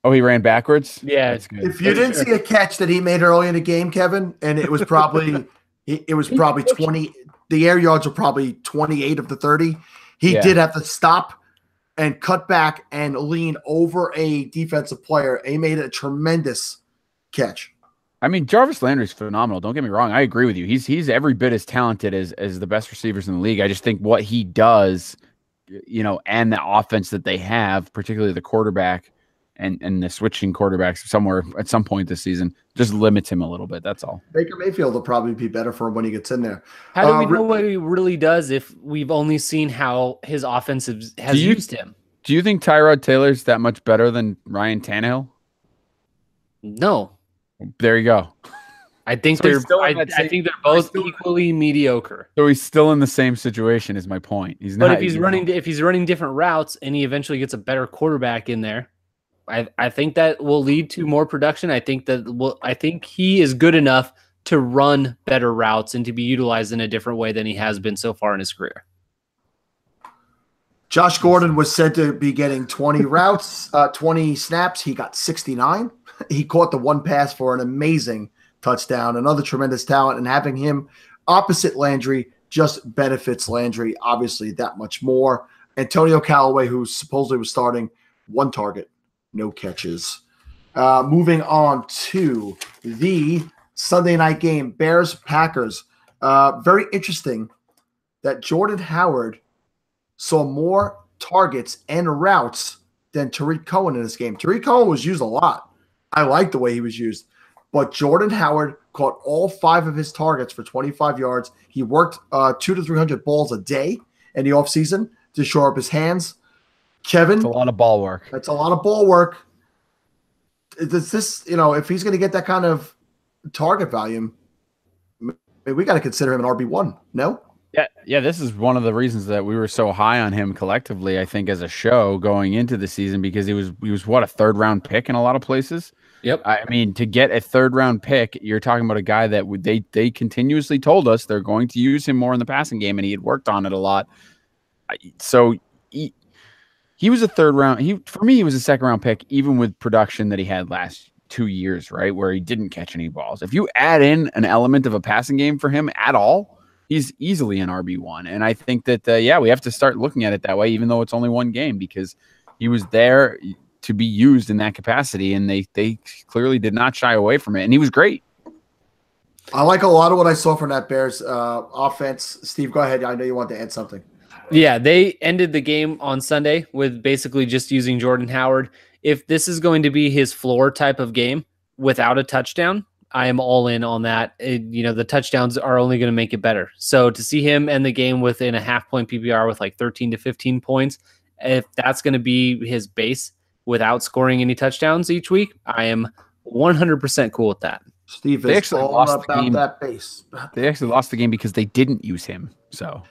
Oh, he ran backwards? Yeah. That's good. If you didn't see a catch that he made early in the game, Kevin, and it was probably 20. The air yards were probably 28 of the 30. He did have to stop and cut back and lean over a defensive player. He made a tremendous catch. I mean, Jarvis Landry's phenomenal. Don't get me wrong. I agree with you. He's every bit as talented as the best receivers in the league. I just think what he does, and the offense that they have, particularly the quarterback and the switching quarterbacks somewhere at some point this season, just limits him a little bit. That's all. Baker Mayfield will probably be better for him when he gets in there. How do we know what he really does if we've only seen how his offense has used him? Do you think Tyrod Taylor's that much better than Ryan Tannehill? No. There you go. I think they're both equally mediocre. So he's still in the same situation is my point. He's but not, if he's running different routes and he eventually gets a better quarterback in there, I think that will lead to more production. I think he is good enough to run better routes and to be utilized in a different way than he has been so far in his career. Josh Gordon was said to be getting 20 routes, 20 snaps. He got 69. He caught the one pass for an amazing touchdown. Another tremendous talent, and having him opposite Landry just benefits Landry obviously that much more. Antonio Callaway, who supposedly was starting, 1 target, no catches. Moving on to the Sunday night game, Bears-Packers. Very interesting that Jordan Howard saw more targets and routes than Tariq Cohen in this game. Tariq Cohen was used a lot. I like the way he was used. But Jordan Howard caught all 5 of his targets for 25 yards. He worked 200 to 300 balls a day in the offseason to shore up his hands. Kevin. That's a lot of ball work. That's a lot of ball work. Does this, if he's going to get that kind of target volume, we got to consider him an RB1, no? Yeah, this is one of the reasons that we were so high on him collectively, I think, as a show going into the season, because he was what, a 3rd-round pick in a lot of places? Yep. I mean, to get a 3rd-round pick, you're talking about a guy that they continuously told us they're going to use him more in the passing game, and he had worked on it a lot. So he was a 3rd-round. For me, he was a 2nd-round pick, even with production that he had last 2 years, right, where he didn't catch any balls. If you add in an element of a passing game for him at all, he's easily an RB1. And I think that, we have to start looking at it that way, even though it's only 1 game, because he was there to be used in that capacity, and they clearly did not shy away from it, and he was great. I like a lot of what I saw from that Bears offense. Steve, go ahead. I know you want to add something. Yeah, they ended the game on Sunday with basically just using Jordan Howard. If this is going to be his floor type of game without a touchdown, I am all in on that. The touchdowns are only going to make it better. So to see him end the game within a half-point PPR with like 13 to 15 points, if that's going to be his base without scoring any touchdowns each week, I am 100% cool with that. Steve is all about that base. They actually lost the game because they didn't use him. So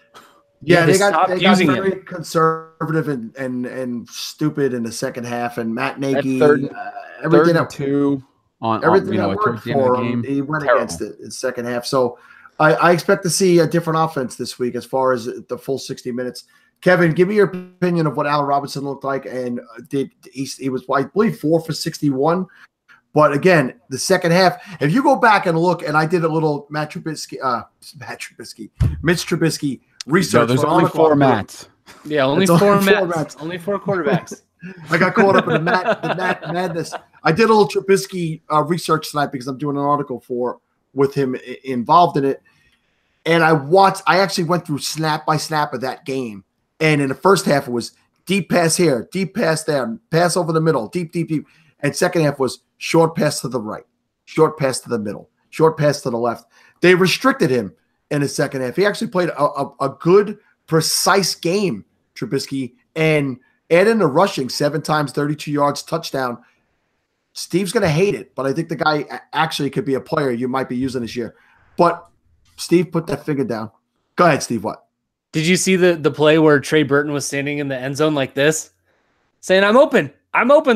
yeah, they got very conservative and stupid in the second half, and Matt Nagy, everything that worked for him, he went against it in the second half. So I expect to see a different offense this week as far as the full 60 minutes. Kevin, give me your opinion of what Allen Robinson looked like, and he was, I believe, 4 for 61. But again, the second half, if you go back and look, and I did a little Mitch Trubisky research. No, there's only 4 Matts. Yeah, only 4 Matts. Only 4 quarterbacks. I got caught up in the Matt madness. I did a little Trubisky research tonight because I'm doing an article with him involved in it. And I actually went through snap by snap of that game. And in the first half, it was deep pass here, deep pass there, pass over the middle, deep. And second half was short pass to the right, short pass to the middle, short pass to the left. They restricted him in the second half. He actually played a good, precise game, Trubisky, and add in the rushing, 7 times, 32 yards, touchdown. Steve's going to hate it, but I think the guy actually could be a player you might be using this year. But Steve, put that finger down. Go ahead, Steve. What? Did you see the play where Trey Burton was standing in the end zone like this, saying, I'm open,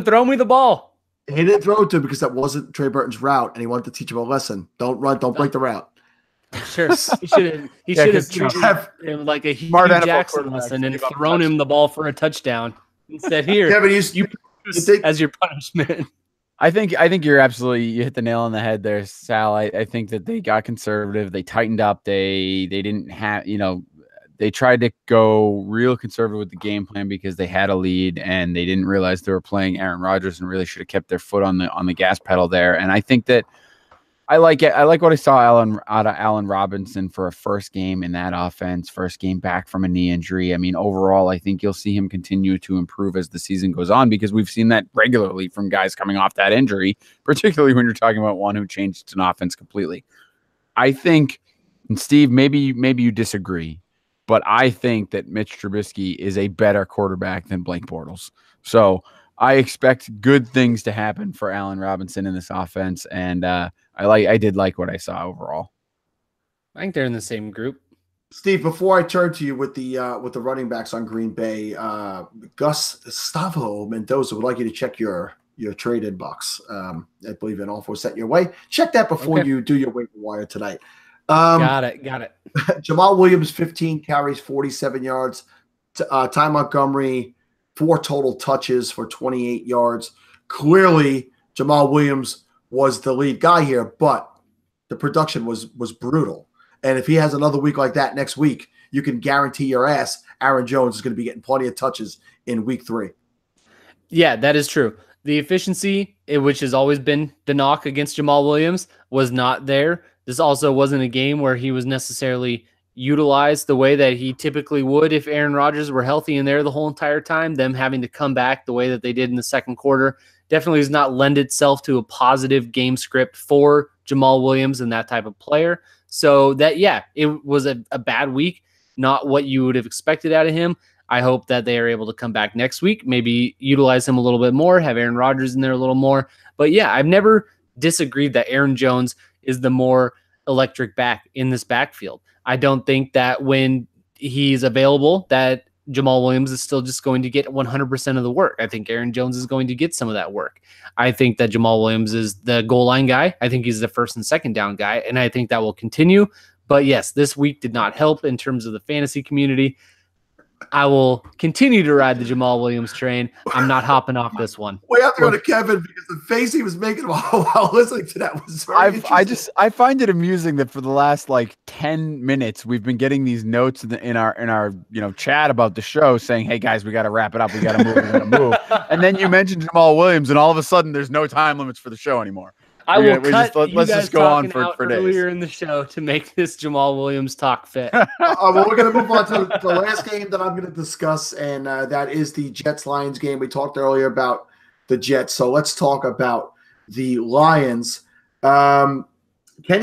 throw me the ball? He didn't throw it to him because that wasn't Trey Burton's route, and he wanted to teach him a lesson. Don't run, don't break the route. Sure, he should have treated him like a Hugh Jackson lesson and thrown him the ball for a touchdown. Instead, here, Kevin, you think, as your punishment. I think you hit the nail on the head there, Sal. I think that they got conservative. They tightened up. They didn't have, they tried to go real conservative with the game plan because they had a lead and they didn't realize they were playing Aaron Rodgers and really should have kept their foot on the gas pedal there. And I think that I like it. I like what I saw out of Allen Robinson for a first game in that offense, first game back from a knee injury. I mean, overall, I think you'll see him continue to improve as the season goes on because we've seen that regularly from guys coming off that injury, particularly when you're talking about one who changed an offense completely. I think, and Steve, maybe you disagree, but I think that Mitch Trubisky is a better quarterback than Blake Bortles. So I expect good things to happen for Allen Robinson in this offense, and I did like what I saw overall. I think they're in the same group. Steve, before I turn to you with the running backs on Green Bay, Gustavo Mendoza would like you to check your trade inbox. I believe an offer was sent your way. Check that before you do your waiver wire tonight. Got it. Jamal Williams, 15 carries, 47 yards. Ty Montgomery, 4 total touches for 28 yards. Clearly, Jamal Williams was the lead guy here, but the production was brutal. And if he has another week like that next week, you can guarantee your ass Aaron Jones is going to be getting plenty of touches in week 3. Yeah, that is true. The efficiency, which has always been the knock against Jamal Williams, was not there. This also wasn't a game where he was necessarily utilized the way that he typically would if Aaron Rodgers were healthy and there the whole entire time. Them having to come back the way that they did in the second quarter definitely does not lend itself to a positive game script for Jamal Williams and that type of player. So that, yeah, it was a bad week, not what you would have expected out of him. I hope that they are able to come back next week, maybe utilize him a little bit more, have Aaron Rodgers in there a little more. But yeah, I've never disagreed that Aaron Jones is the more electric back in this backfield. I don't think that when he's available that Jamal Williams is still just going to get 100% of the work. I think Aaron Jones is going to get some of that work. I think that Jamal Williams is the goal line guy. I think he's the first and second down guy, and I think that will continue. But yes, this week did not help in terms of the fantasy community. I will continue to ride the Jamal Williams train. I'm not hopping off this one. We have to go to Kevin because the face he was making while listening to that was very interesting. I find it amusing that for the last 10 minutes we've been getting these notes in our chat about the show saying, "Hey guys, we got to wrap it up. We got to move. We got to move." And then you mentioned Jamal Williams, and all of a sudden there's no time limits for the show anymore. Let's just go on for days. Earlier in the show to make this Jamal Williams talk fit. Well, we're going to move on to the last game that I'm going to discuss, and that is the Jets-Lions game. We talked earlier about the Jets, so let's talk about the Lions. Kenny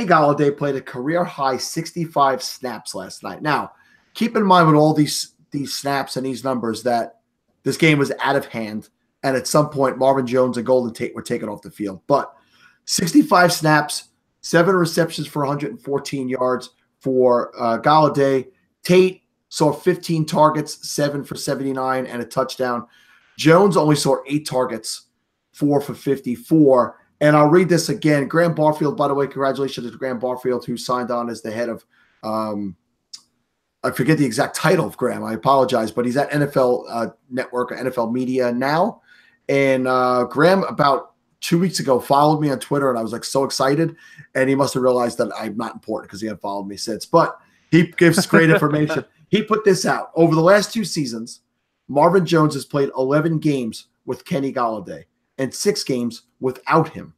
Golladay played a career-high 65 snaps last night. Now, keep in mind with all these snaps and these numbers that this game was out of hand, and at some point Marvin Jones and Golden Tate were taken off the field. But 65 snaps, 7 receptions for 114 yards for Golladay. Tate saw 15 targets, 7 for 79, and a touchdown. Jones only saw 8 targets, 4 for 54. And I'll read this again. Graham Barfield, by the way, congratulations to Graham Barfield, who signed on as the head of I forget the exact title of Graham. I apologize, but he's at NFL Network or NFL Media now. And Graham, about 2 weeks ago, followed me on Twitter, and I was so excited. And he must have realized that I'm not important because he hadn't followed me since. But he gives great information. He put this out. Over the last 2 seasons, Marvin Jones has played 11 games with Kenny Golladay and 6 games without him.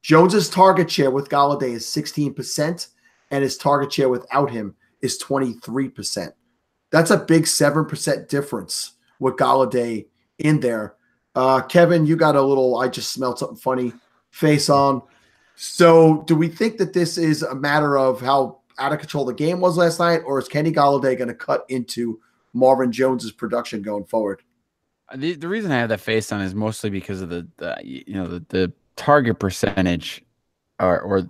Jones's target share with Golladay is 16%, and his target share without him is 23%. That's a big 7% difference with Golladay in there. Kevin, you got a little I just smelled something funny face on. So do we think that this is a matter of how out of control the game was last night, or is Kenny Golladay going to cut into Marvin Jones's production going forward? The reason I have that face on is mostly because of the target percentage, or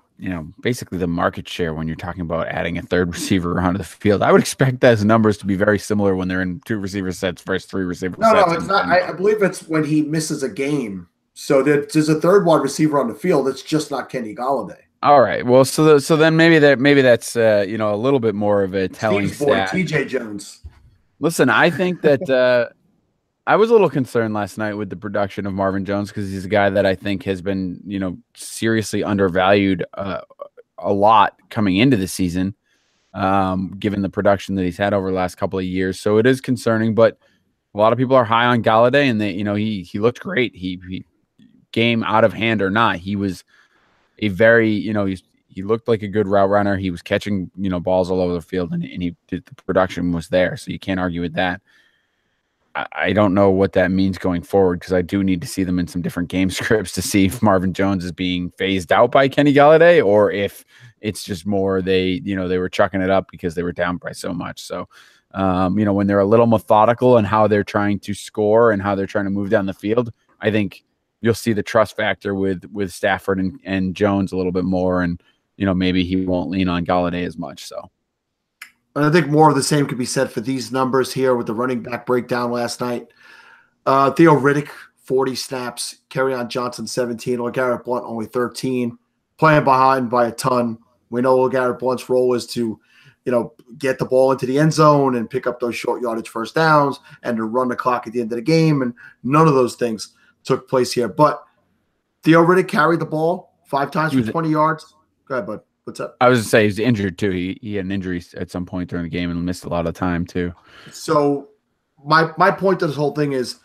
basically the market share when you're talking about adding a third receiver onto the field. I would expect those numbers to be very similar when they're in 2 receiver sets versus 3 receiver sets. No, it's not. I believe it's when he misses a game. So there's a third wide receiver on the field. It's just not Kenny Golladay. All right. Well, so then maybe that's a little bit more of a telling stat. TJ Jones. Listen, I think that I was a little concerned last night with the production of Marvin Jones because he's a guy that I think has been, seriously undervalued a lot coming into the season, given the production that he's had over the last couple of years. So it is concerning, but a lot of people are high on Golladay, and he looked great. He game out of hand or not, he was a very, he looked like a good route runner. He was catching, balls all over the field, and the production was there. So you can't argue with that. I don't know what that means going forward, because I do need to see them in some different game scripts to see if Marvin Jones is being phased out by Kenny Golladay, or if it's just more they were chucking it up because they were down by so much. So, when they're a little methodical in how they're trying to score and how they're trying to move down the field, I think you'll see the trust factor with Stafford and Jones a little bit more, and maybe he won't lean on Golladay as much. So. And I think more of the same could be said for these numbers here with the running back breakdown last night. Theo Riddick, 40 snaps. Kerryon Johnson, 17. LeGarrette Blount, only 13. Playing behind by a ton. We know LeGarrette Blount's role is to, get the ball into the end zone and pick up those short yardage first downs and to run the clock at the end of the game. And none of those things took place here. But Theo Riddick carried the ball 5 times for 20 yards. Go ahead, bud. What's up? I was going to say he's injured too. He had an injury at some point during the game and missed a lot of time too. So my point to this whole thing is,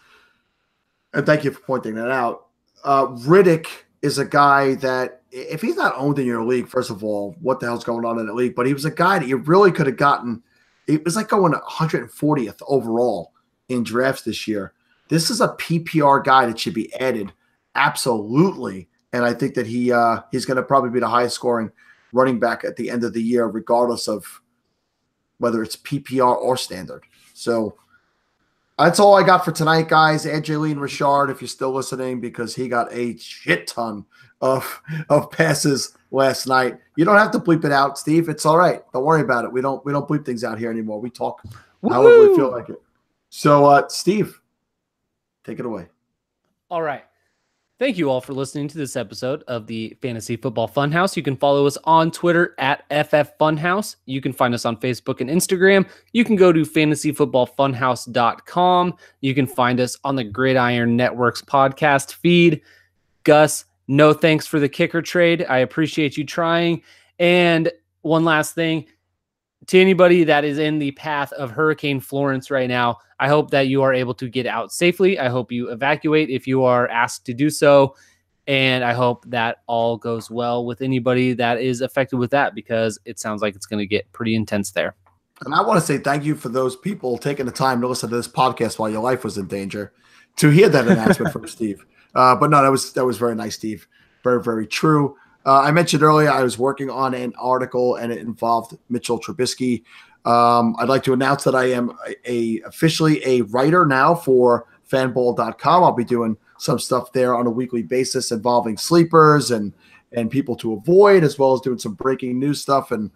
and thank you for pointing that out, Riddick is a guy that if he's not owned in your league, first of all, what the hell's going on in the league? But he was a guy that you really could have gotten. It was like going 140th overall in drafts this year. This is a PPR guy that should be added. Absolutely. And I think that he's going to probably be the highest scoring running back at the end of the year, regardless of whether it's PPR or standard. So that's all I got for tonight, guys. Add Jalen Richard if you're still listening, because he got a shit ton of passes last night. You don't have to bleep it out, Steve. It's all right. Don't worry about it. We don't bleep things out here anymore. We talk however we feel like it. So, Steve, take it away. All right. Thank you all for listening to this episode of the Fantasy Football Funhouse. You can follow us on Twitter at FF Funhouse. You can find us on Facebook and Instagram. You can go to fantasyfootballfunhouse.com. You can find us on the Gridiron Networks podcast feed. Gus, no thanks for the kicker trade. I appreciate you trying. And one last thing, to anybody that is in the path of Hurricane Florence right now, I hope that you are able to get out safely. I hope you evacuate if you are asked to do so. And I hope that all goes well with anybody that is affected with that, because it sounds like it's going to get pretty intense there. And I want to say thank you for those people taking the time to listen to this podcast while your life was in danger to hear that announcement from Steve. But no, that was very nice, Steve. Very, very true. I mentioned earlier I was working on an article, and it involved Mitchell Trubisky. I'd like to announce that I am officially a writer now for fanball.com. I'll be doing some stuff there on a weekly basis involving sleepers and people to avoid, as well as doing some breaking news stuff. And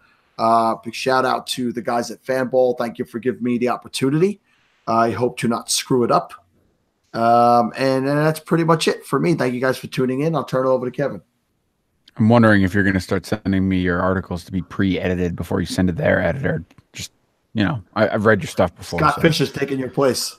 big shout out to the guys at Fanball. Thank you for giving me the opportunity. I hope to not screw it up. And that's pretty much it for me. Thank you guys for tuning in. I'll turn it over to Kevin. I'm wondering if you're going to start sending me your articles to be pre-edited before you send it to their editor. Just, I've read your stuff before. Scott Fish is taking your place.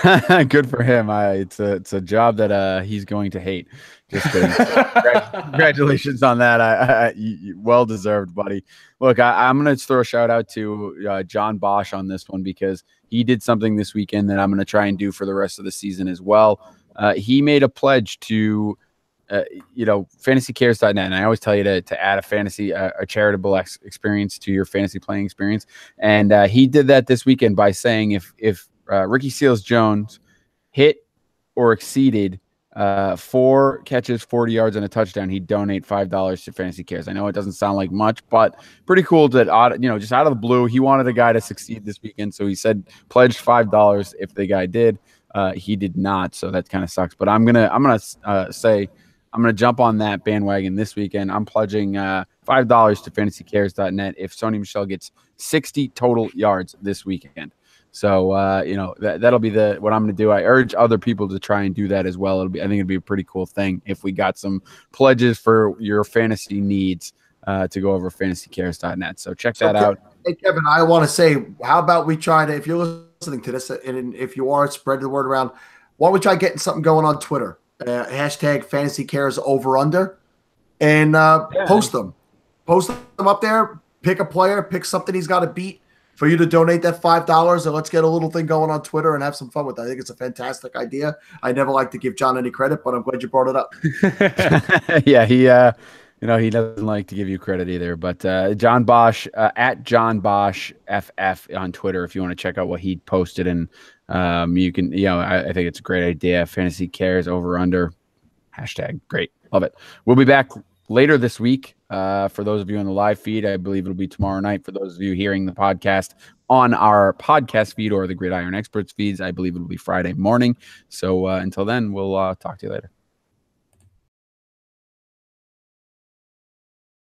Good for him. It's a job that he's going to hate. Just kidding. Congratulations on that. Well deserved, buddy. Look, I'm going to throw a shout out to John Bosch on this one, because he did something this weekend that I'm going to try and do for the rest of the season as well. He made a pledge to fantasycares.net. And I always tell you to add a charitable experience to your fantasy playing experience. And he did that this weekend by saying if Ricky Seals-Jones hit or exceeded 4 catches, 40 yards, and a touchdown, he'd donate $5 to Fantasy Cares. I know it doesn't sound like much, but pretty cool that, just out of the blue, he wanted a guy to succeed this weekend. So he said pledged $5 if the guy did. He did not, so that kind of sucks. But I'm gonna jump on that bandwagon this weekend. I'm pledging $5 to fantasycares.net if Sony Michel gets 60 total yards this weekend. So that'll be what I'm going to do. I urge other people to try and do that as well. I think it'd be a pretty cool thing if we got some pledges for your fantasy needs to go over fantasycares.net. So check that out. Hey Kevin, I want to say, how about we try to, if you're listening to this, and if you are, spread the word around. Why don't we try getting something going on Twitter? Hashtag Fantasy Cares over under, and post them up there. Pick a player, pick something he's got to beat for you to donate that $5, and let's get a little thing going on Twitter and have some fun with it. I think it's a fantastic idea. I never like to give John any credit, but I'm glad you brought it up. Yeah, he doesn't like to give you credit either. But John Bosch at John Bosch FF on Twitter, if you want to check out what he posted, and you can, I think it's a great idea. Fantasy Cares over under hashtag great, love it. We'll be back later this week. For those of you on the live feed, I believe it'll be tomorrow night. For those of you hearing the podcast on our podcast feed or the Gridiron Experts feeds, I believe it'll be Friday morning. So until then, we'll talk to you later.